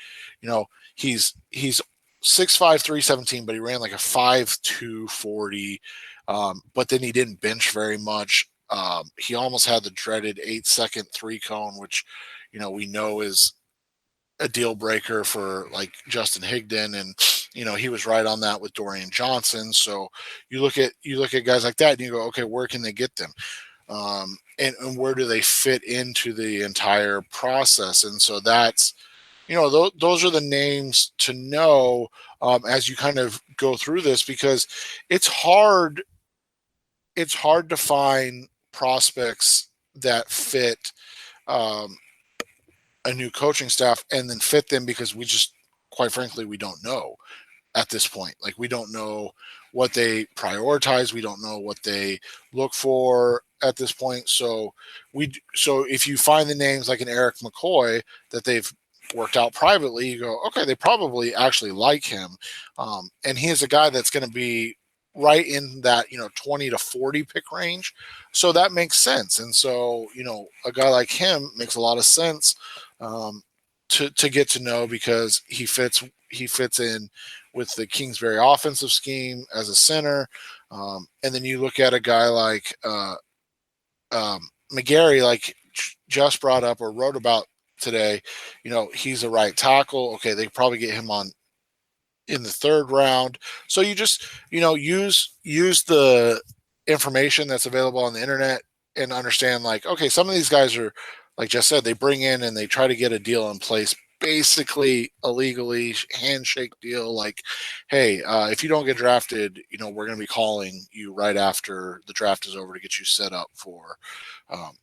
he's 6'5", 317, but he ran like a 5'2", 40. But then he didn't bench very much. He almost had the dreaded 8-second 3 cone, which we know is a deal breaker for like Justin Higdon, and he was right on that with Dorian Johnson. So you look at guys like that and you go, okay, where can they get them? And where do they fit into the entire process? And so that's those are the names to know as you kind of go through this, because it's hard to find prospects that fit a new coaching staff and then fit them, because we just, quite frankly, we don't know at this point. Like we don't know what they prioritize. We don't know what they look for at this point. So if you find the names like an Eric McCoy that they've worked out privately, you go, okay, they probably actually like him. And he is a guy that's going to be right in that 20 to 40 pick range, so that makes sense. And so a guy like him makes a lot of sense to get to know, because he fits in with the Kingsbury offensive scheme as a center. And then you look at a guy like McGarry, like Jess brought up or wrote about today. He's a right tackle. Okay, they probably get him on in the 3rd round. So you just, use the information that's available on the internet and understand, like, okay, some of these guys are, like Jess said, they bring in and they try to get a deal in place, basically illegally, handshake deal. Like, hey, if you don't get drafted, we're going to be calling you right after the draft is over to get you set up for, an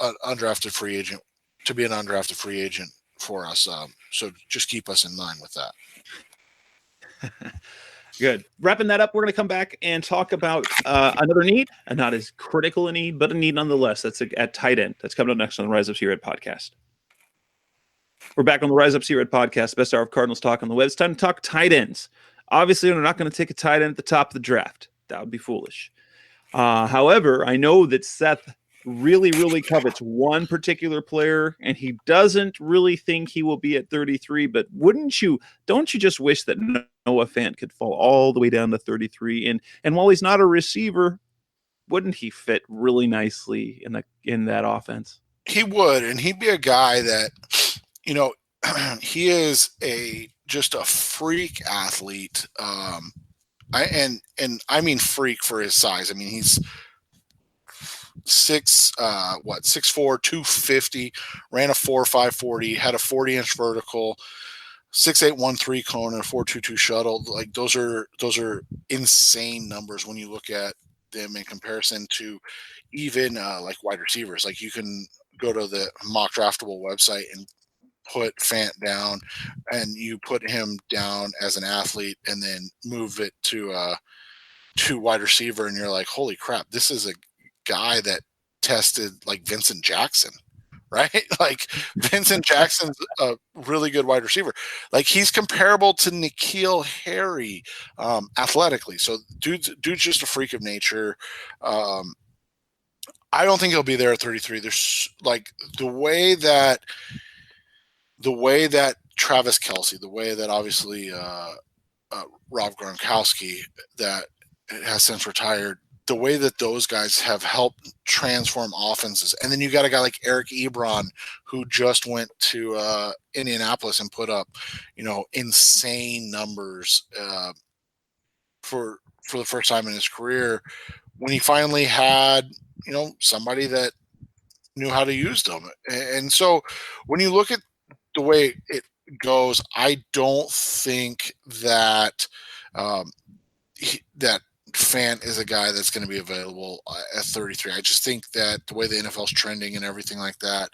undrafted free agent, to be an undrafted free agent for us. So just keep us in mind with that. Good. Wrapping that up, we're going to come back and talk about another need, and not as critical a need, but a need nonetheless. That's at tight end. That's coming up next on the Rise Up C-Red podcast. We're back on the Rise Up C-Red podcast, best hour of Cardinals talk on the web. It's time to talk tight ends. Obviously, we're not going to take a tight end at the top of the draft. That would be foolish. However, I know that Seth really, really covets one particular player, and he doesn't really think he will be at 33. But don't you just wish that Noah Fant could fall all the way down to 33? And while he's not a receiver, wouldn't he fit really nicely in that offense? He would, and he'd be a guy that, he is just a freak athlete. I mean freak for his size. I mean, he's 6'4", 250, ran a 4.5 40, had a 40-inch vertical, 6.813 cone, and a 4.22 shuttle. Like those are insane numbers when you look at them in comparison to even like wide receivers. Like you can go to the mock draftable website and put Fant down, and you put him down as an athlete, and then move it to wide receiver, and you're like, holy crap, this is a guy that tested like Vincent Jackson, right? Like Vincent Jackson's a really good wide receiver. Like he's comparable to N'Keal Harry athletically. So dude's just a freak of nature. I don't think he'll be there at 33. There's like the way that Travis Kelce, the way that obviously Rob Gronkowski that has since retired, the way that those guys have helped transform offenses. And then you got a guy like Eric Ebron, who just went to Indianapolis and put up, insane numbers for the first time in his career, when he finally had, somebody that knew how to use them. And so when you look at the way it goes, I don't think that that Fant is a guy that's going to be available at 33. I just think that the way the NFL's trending and everything like that,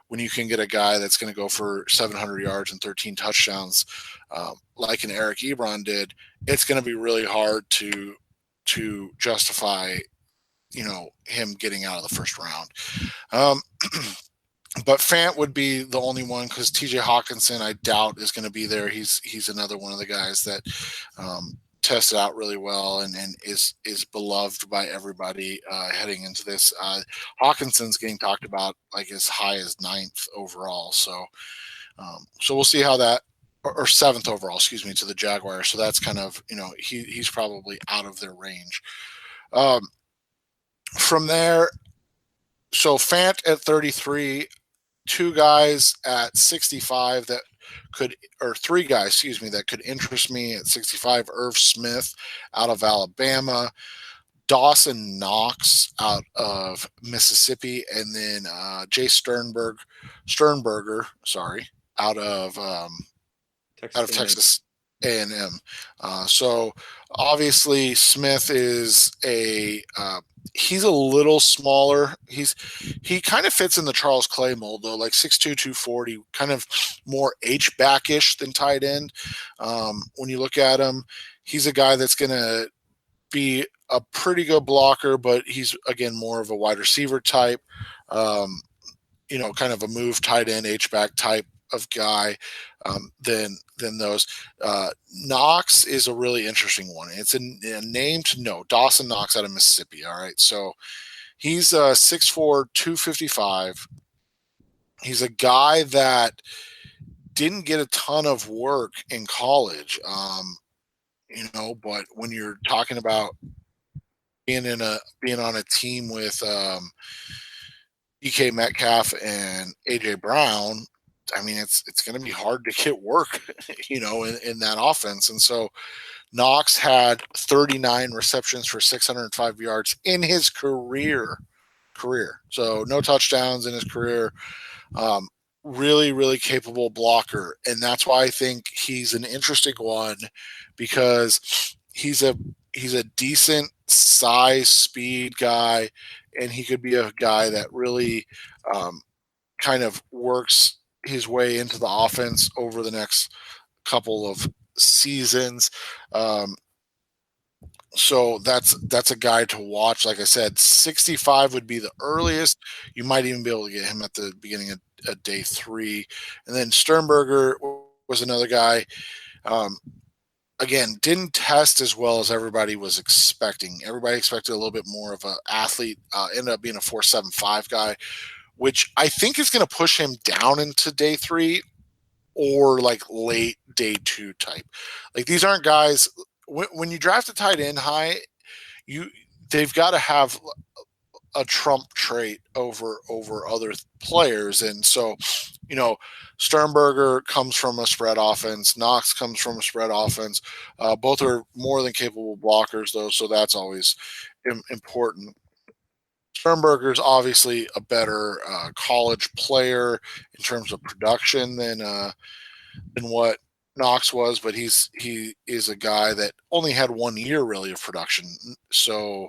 when you can get a guy that's going to go for 700 yards and 13 touchdowns, like an Eric Ebron did, it's going to be really hard to justify, him getting out of the first round. But Fant would be the only one, because TJ Hawkinson, I doubt, is going to be there. He's another one of the guys that tested out really well and is beloved by everybody heading into this. Hawkinson's getting talked about like as high as 9th overall. So we'll see how that, or 7th overall, excuse me, to the Jaguars. So that's kind of, he's probably out of their range. From there, so Fant at 33, 2 guys at 65 that could, or 3 guys, excuse me, that could interest me at 65: Irv Smith out of Alabama, Dawson Knox out of Mississippi, and then Jay Sternberger, out of Texas A&M. So obviously Smith is he's a little smaller. He kind of fits in the Charles Clay mold, though, like 6'2", 240, kind of more H-back-ish than tight end. When you look at him, he's a guy that's going to be a pretty good blocker, but he's, again, more of a wide receiver type, kind of a move tight end, H-back type of guy than those. Knox is a really interesting one. It's a name to know. Dawson Knox out of Mississippi. All right. So he's 6'4", 255. He's a guy that didn't get a ton of work in college. But when you're talking about being on a team with DK Metcalf and AJ Brown, I mean, it's going to be hard to get work, in that offense. And so Knox had 39 receptions for 605 yards in his career. So no touchdowns in his career. Really, really capable blocker. And that's why I think he's an interesting one, because he's a decent size, speed guy, and he could be a guy that really kind of works his way into the offense over the next couple of seasons. So that's a guy to watch. Like I said, 65 would be the earliest. You might even be able to get him at the beginning of day 3. And then Sternberger was another guy. Again, didn't test as well as everybody was expecting. Everybody expected a little bit more of an athlete. Ended up being a 4.75 guy, which I think is going to push him down into day 3 or like late day 2 type. Like, these aren't guys, when you draft a tight end high, they've got to have a trump trait over other players. And so, Sternberger comes from a spread offense. Knox comes from a spread offense. Both are more than capable blockers, though, so that's always important. Sternberger's obviously a better college player in terms of production than what Knox was, but he is a guy that only had 1 year really of production. So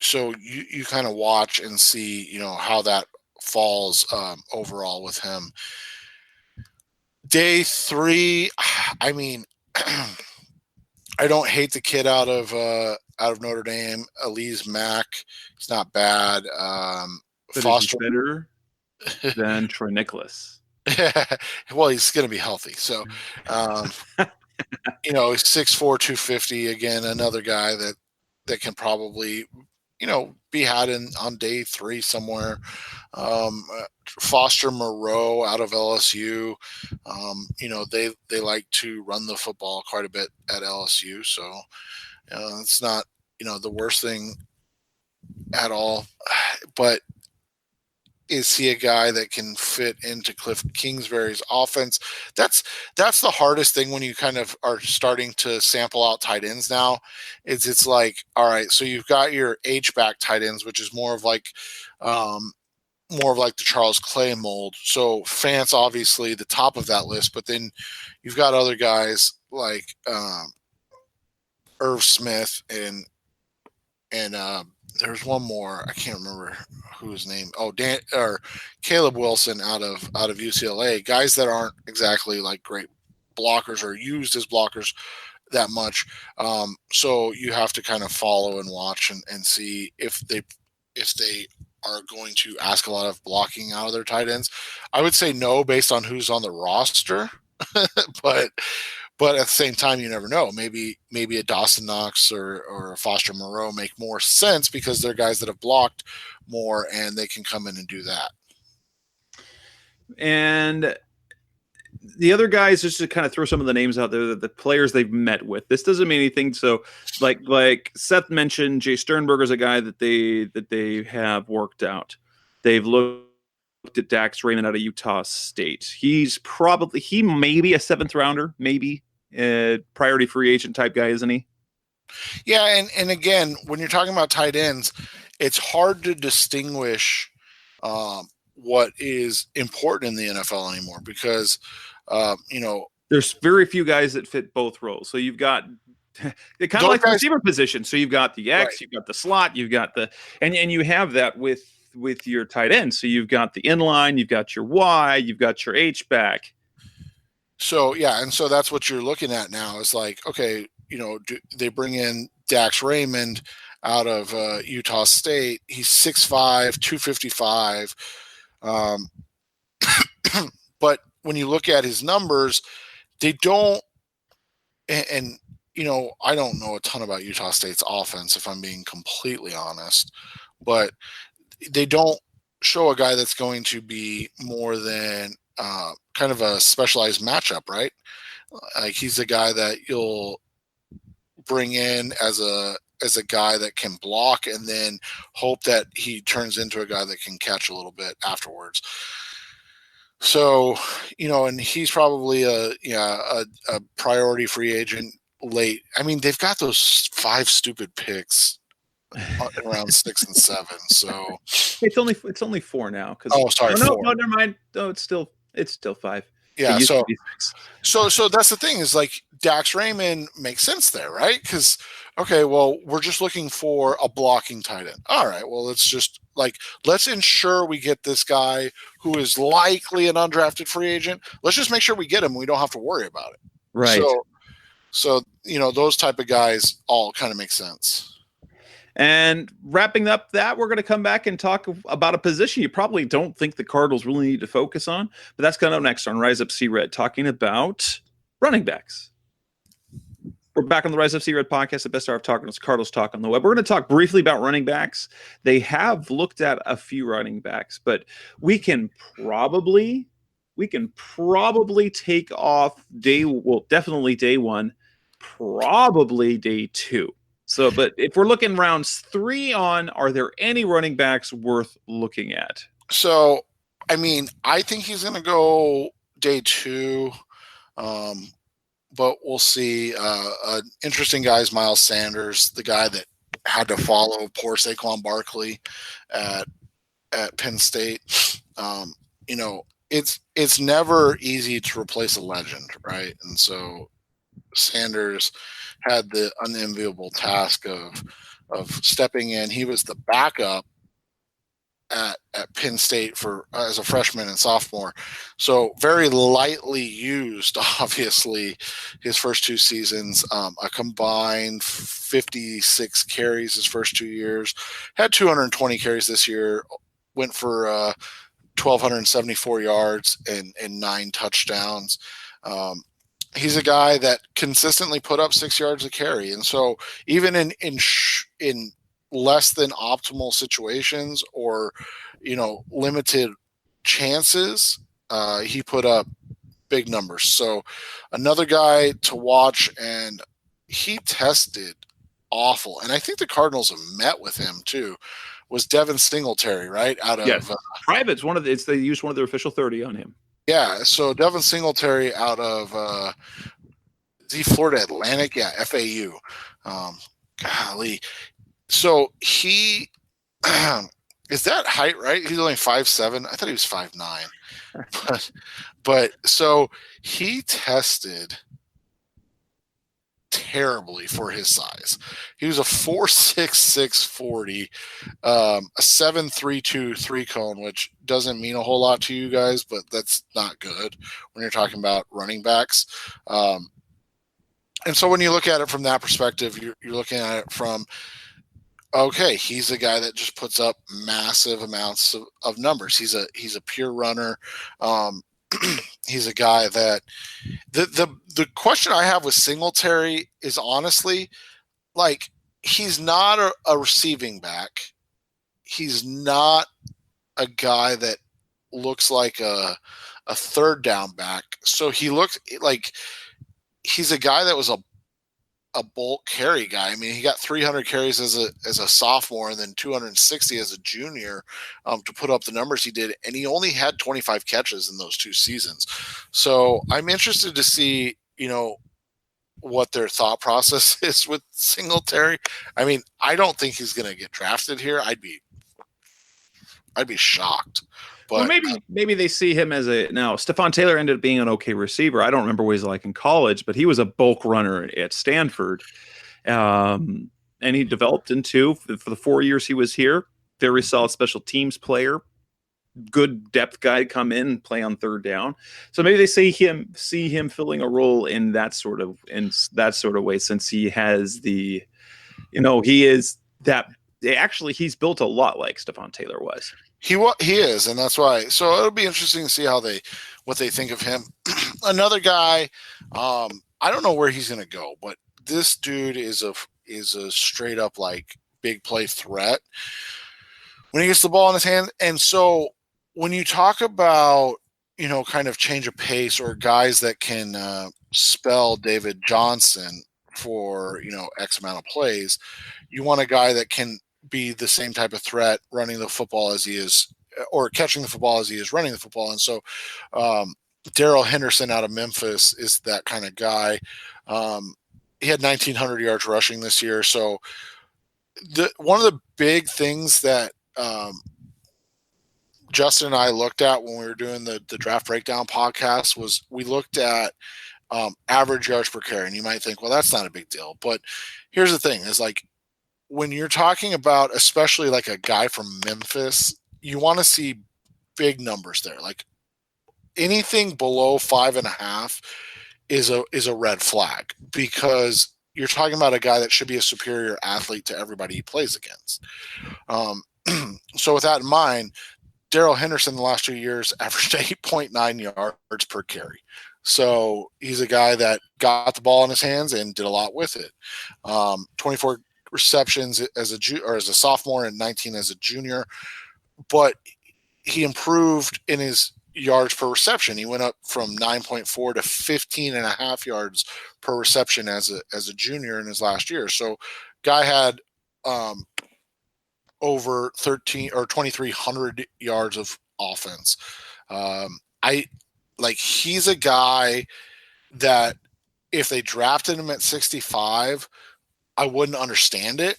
you kind of watch and see, how that falls overall with him. Day 3, I mean, I don't hate the kid out of Notre Dame, Elise Mack. He's not bad. But Foster is he better than Troy Nicholas? Well, he's going to be healthy. So, 6'4", 250. Again, another guy that can probably, be had on day 3 somewhere. Foster Moreau out of LSU. They like to run the football quite a bit at LSU. So, it's not, the worst thing at all. But is he a guy that can fit into Cliff Kingsbury's offense? That's the hardest thing when you kind of are starting to sample out tight ends now. It's like, all right, so you've got your H-back tight ends, which is more of like the Charles Clay mold. So Fant's obviously the top of that list, but then you've got other guys like Irv Smith and there's one more. I can't remember whose name. Oh, Caleb Wilson out of UCLA. Guys that aren't exactly like great blockers or used as blockers that much. So you have to kind of follow and watch and see if they are going to ask a lot of blocking out of their tight ends. I would say no based on who's on the roster, but at the same time, you never know. Maybe a Dawson Knox or a Foster Moreau make more sense because they're guys that have blocked more and they can come in and do that. And the other guys, just to kind of throw some of the names out there, the players they've met with. This doesn't mean anything. So, like Seth mentioned, Jay Sternberger is a guy that they have worked out. They've looked at Dax Raymond out of Utah State. He may be a 7th rounder, maybe priority free agent type guy, isn't he? Yeah, and again, when you're talking about tight ends, it's hard to distinguish what is important in the NFL anymore because there's very few guys that fit both roles. So you've got they kind of like the receiver position. So you've got the X, right. You've got the slot, you've got and you have that with your tight end. So you've got the inline, you've got your Y, you've got your H back. So yeah, and so that's what you're looking at now is like, okay, they bring in Dax Raymond out of Utah State. He's 6'5", 255. But when you look at his numbers, they don't, and I don't know a ton about Utah State's offense, if I'm being completely honest, but they don't show a guy that's going to be more than kind of a specialized matchup, right? Like he's a guy that you'll bring in as a guy that can block and then hope that he turns into a guy that can catch a little bit afterwards. So, and he's probably a priority free agent late. I mean, they've got those 5 stupid picks around 6 and 7. So it's only 4 now. Sorry. No, never mind. No, it's still 5. Yeah. So that's the thing is like Dax Raymond makes sense there, right? Because okay, well, we're just looking for a blocking tight end. All right, well, let's ensure we get this guy who is likely an undrafted free agent. Let's just make sure we get him. We don't have to worry about it. Right. So those type of guys all kind of make sense. And wrapping up that, we're going to come back and talk about a position you probably don't think the Cardinals really need to focus on, but that's coming up next on Rise Up C-Red, talking about running backs. We're back on the Rise Up C-Red podcast, the best hour of Cardinals talk on the web. We're going to talk briefly about running backs. They have looked at a few running backs, but we can probably take off definitely day 1, probably day 2. So, but if we're looking rounds 3 on, are there any running backs worth looking at? So, I mean, I think he's going to go day 2, but we'll see. An interesting guy is Miles Sanders, the guy that had to follow poor Saquon Barkley at Penn State. It's never easy to replace a legend, right? And so Sanders had the unenviable task of stepping in. He was the backup at Penn State as a freshman and sophomore. So very lightly used, obviously, his first 2 seasons, a combined 56 carries his first 2 years, had 220 carries this year, went for 1,274 yards and 9 touchdowns. He's a guy that consistently put up 6 yards a carry. And so even in less than optimal situations or, limited chances, he put up big numbers. So another guy to watch, and he tested awful. And I think the Cardinals have met with him too was Devin Singletary, right? Out of yes, private's they used one of their official 30 on him. Yeah, so Devin Singletary out of Florida Atlantic, yeah, FAU. Golly, so he is that height right? He's only 5'7". I thought he was 5'9". But so he tested terribly for his size. He was a 4.66 40, a 7.32 3-cone, which doesn't mean a whole lot to you guys, but that's not good when you're talking about running backs. And so when you look at it from that perspective, you're looking at it from, okay, he's a guy that just puts up massive amounts of numbers. He's a pure runner. He's a guy that the question I have with Singletary is honestly, like, he's not a receiving back. He's not a guy that looks like a third down back. So he looks like he's a guy that was a bulk carry guy. I mean, he got 300 carries as a sophomore and then 260 as a junior to put up the numbers he did. And he only had 25 catches in those 2 seasons. So I'm interested to see, what their thought process is with Singletary. I mean, I don't think he's going to get drafted here. I'd be shocked. But well, maybe they see him as now Stephon Taylor ended up being an okay receiver. I don't remember what he's like in college, but he was a bulk runner at Stanford. And he developed into, for the 4 years he was here, very solid special teams player, good depth guy, come in and play on third down. So maybe they see him filling a role in that sort of way, since he has he is that actually he's built a lot like Stephon Taylor was. He is, and that's why. So it'll be interesting to see what they think of him. Another guy, I don't know where he's going to go, but this dude is a straight up like big play threat when he gets the ball in his hand. And so when you talk about kind of change of pace or guys that can spell David Johnson for X amount of plays, you want a guy that can be the same type of threat running the football as he is, or catching the football as he is running the football. And so Darrell Henderson out of Memphis is that kind of guy. He had 1,900 yards rushing this year. So one of the big things that Justin and I looked at when we were doing the draft breakdown podcast was we looked at average yards per carry. And you might think, well, that's not a big deal. But here's the thing is, like, when you're talking about, especially like a guy from Memphis, you want to see big numbers there. Like anything below 5.5 is a red flag, because you're talking about a guy that should be a superior athlete to everybody he plays against. So with that in mind, Darrell Henderson the last 2 years averaged 8.9 yards per carry. So he's a guy that got the ball in his hands and did a lot with it. 24 receptions as a sophomore and 19 as a junior, but he improved in his yards per reception. He went up from 9.4 to 15.5 yards per reception as a junior in his last year. So guy had over 2,300 yards of offense. He's a guy that if they drafted him at 65, I wouldn't understand it.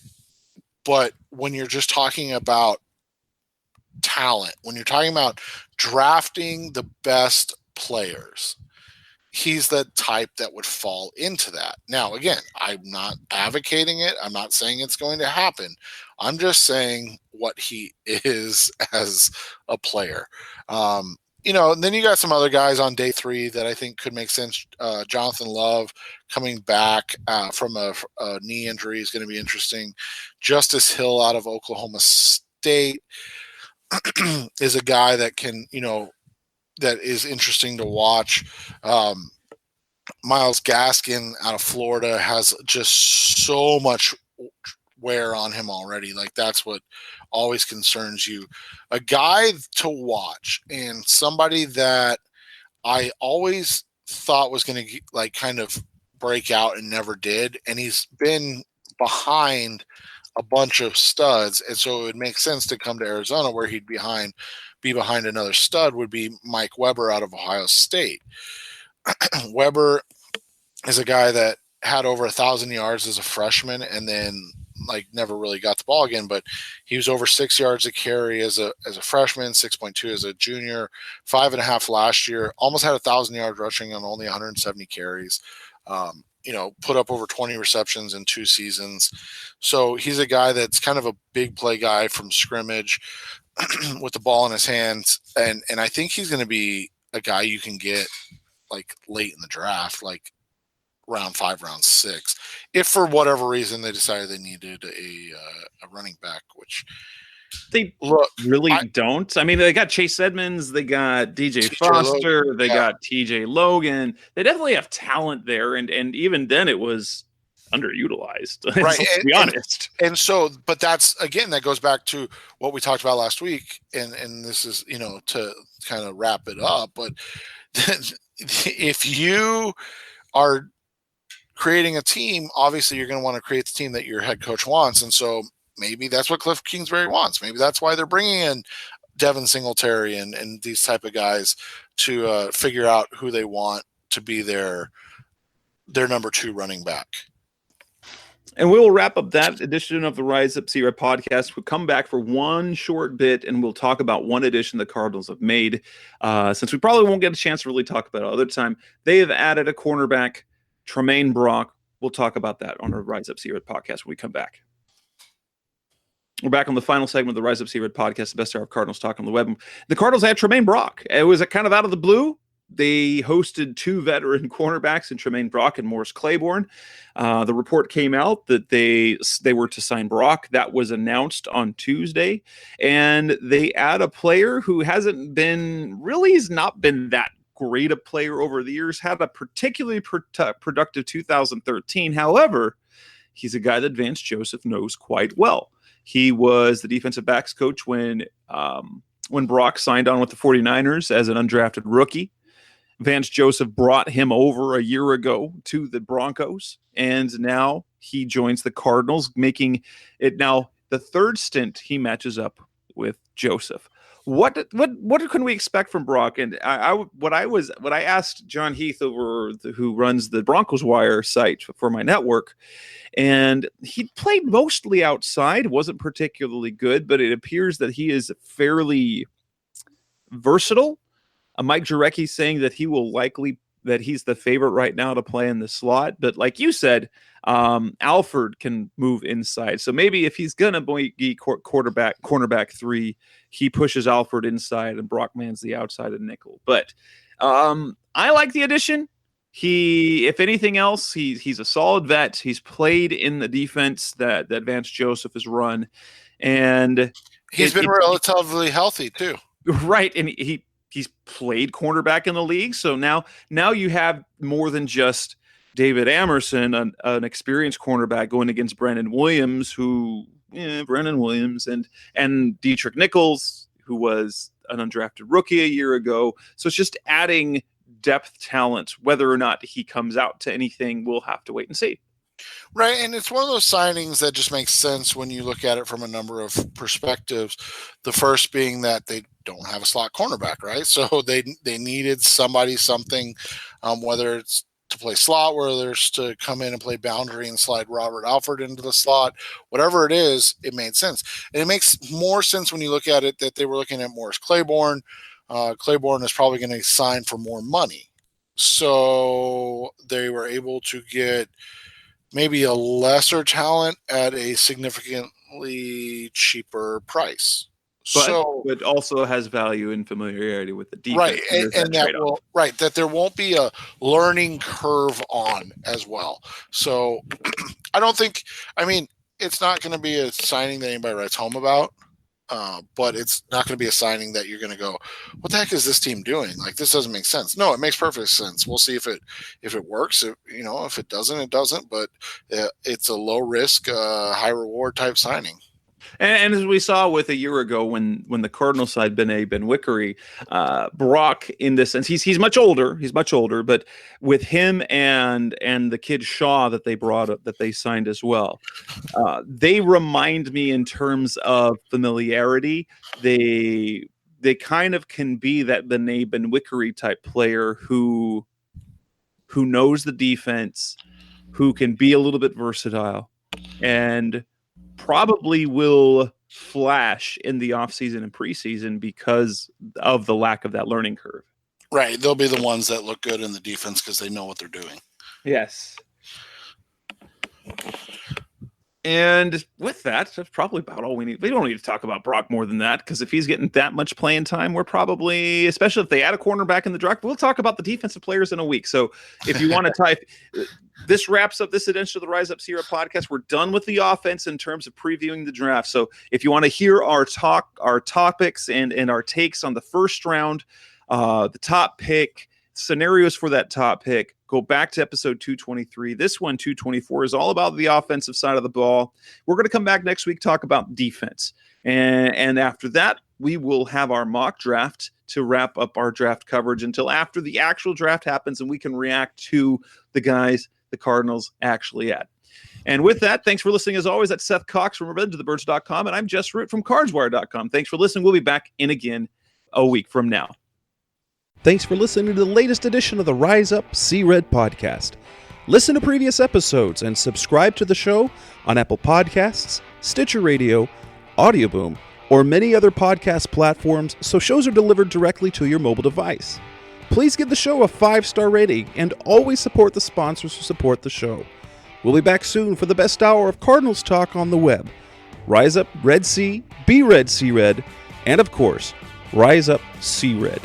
But when you're just talking about talent, when you're talking about drafting the best players, he's the type that would fall into that. Now, again, I'm not advocating it. I'm not saying it's going to happen. I'm just saying what he is as a player. And then you got some other guys on day 3 that I think could make sense. Jonathan Love coming back from a knee injury is going to be interesting. Justice Hill out of Oklahoma State is a guy that can, that is interesting to watch. Myles Gaskin out of Florida has just so much wear on him already. Like, that's what always concerns you. A guy to watch, and somebody that I always thought was going to kind of break out and never did, and he's been behind a bunch of studs, and so it would make sense to come to Arizona where he'd be behind another stud would be Mike Weber out of Ohio State. Weber is a guy that had over 1,000 yards as a freshman and then like never really got the ball again, but he was over 6 yards a carry as a freshman, 6.2 as a junior, 5.5 last year, almost had 1,000 yards rushing on only 170 carries. Put up over 20 receptions in 2 seasons. So he's a guy that's kind of a big play guy from scrimmage with the ball in his hands. And I think he's going to be a guy you can get like late in the draft, like round 5, round 6, if for whatever reason they decided they needed a running back, which they don't. I mean, they got Chase Edmonds, they got DJ Foster, Logan, they got TJ Logan. They definitely have talent there, and even then it was underutilized. Right, to be honest. And so, but that's again that goes back to what we talked about last week, and this is to kind of wrap it up. But if you are creating a team, obviously you're going to want to create the team that your head coach wants, and so maybe that's what Cliff Kingsbury wants. Maybe that's why they're bringing in Devin Singletary and these type of guys to figure out who they want to be their number 2 running back. And we will wrap up that edition of the Rise Up C-Red podcast. We'll come back for one short bit, and we'll talk about one addition the Cardinals have made. Since we probably won't get a chance to really talk about it other time, they have added a cornerback, Tramaine Brock. We'll talk about that on our Rise Up C-Red podcast when we come back. We're back on the final segment of the Rise Up C-Red podcast, the best hour of Cardinals talk on the web. The Cardinals had Tramaine Brock. It was kind of out of the blue. They hosted 2 veteran cornerbacks in Tramaine Brock and Morris Claiborne. The report came out that they were to sign Brock. That was announced on Tuesday. And they add a player who has not been that great a player over the years, had a particularly productive 2013. However, he's a guy that Vance Joseph knows quite well. He was the defensive backs coach when Brock signed on with the 49ers as an undrafted rookie. Vance Joseph brought him over a year ago to the Broncos, and now he joins the Cardinals, making it now the 3rd stint he matches up with Joseph. What can we expect from Brock? And I asked John Heath who runs the Broncos Wire site for my network, and he played mostly outside, wasn't particularly good, but it appears that he is fairly versatile. Mike Jurecki saying that he's the favorite right now to play in the slot. But like you said, Alford can move inside. So maybe if he's going to be cornerback 3, he pushes Alford inside and Brock mans the outside of nickel. But I like the addition. If anything else, he's a solid vet. He's played in the defense that Vance Joseph has run. And he's been relatively healthy too. Right. And he's played cornerback in the league. So now you have more than just David Amerson, an experienced cornerback going against Brandon Williams, and Dietrich Nichols, who was an undrafted rookie a year ago. So it's just adding depth talent. Whether or not he comes out to anything, we'll have to wait and see. Right, and it's one of those signings that just makes sense when you look at it from a number of perspectives. The first being that they don't have a slot cornerback, right? So they needed something, whether it's to play slot, whether it's to come in and play boundary and slide Robert Alford into the slot, whatever it is, it made sense. And it makes more sense when you look at it that they were looking at Morris Claiborne. Claiborne is probably going to sign for more money. So they were able to get maybe a lesser talent at a significantly cheaper price. But also has value and familiarity with the defense. Right, and that there won't be a learning curve on as well. So it's not going to be a signing that anybody writes home about, but it's not going to be a signing that you're going to go, what the heck is this team doing? Like, this doesn't make sense. No, it makes perfect sense. We'll see if it works. If it doesn't, it doesn't. But it's a low risk, high reward type signing. And as we saw with a year ago when the Cardinals side Ben Wickery, Brock in this sense, he's much older, but with him and the kid Shaw that they brought up, that they signed as well, they remind me in terms of familiarity. They kind of can be that Ben Wickery type player who knows the defense, who can be a little bit versatile, and probably will flash in the offseason and preseason because of the lack of that learning curve. Right. They'll be the ones that look good in the defense because they know what they're doing. Yes. And with that, that's probably about all we need. We don't need to talk about Brock more than that, because if he's getting that much playing time, we're probably, especially if they add a cornerback in the draft, we'll talk about the defensive players in a week. So if you want to type, this wraps up this edition of the Rise Up Sierra podcast. We're done with the offense in terms of previewing the draft. So if you want to hear our topics and our takes on the first round, the top pick, scenarios for that top pick, go back to episode 223. This one, 224, is all about the offensive side of the ball. We're going to come back next week, talk about defense. And after that, we will have our mock draft to wrap up our draft coverage until after the actual draft happens and we can react to the guys the Cardinals actually add. And with that, thanks for listening. As always, that's Seth Cox from RevengeOfTheBirds.com, and I'm Jess Root from CardsWire.com. Thanks for listening. We'll be back in again a week from now. Thanks for listening to the latest edition of the Rise Up See Red podcast. Listen to previous episodes and subscribe to the show on Apple Podcasts, Stitcher Radio, Audioboom, or many other podcast platforms so shows are delivered directly to your mobile device. Please give the show a 5-star rating and always support the sponsors who support the show. We'll be back soon for the best hour of Cardinals talk on the web. Rise Up Red Sea, Be Red See Red, and of course, Rise Up See Red.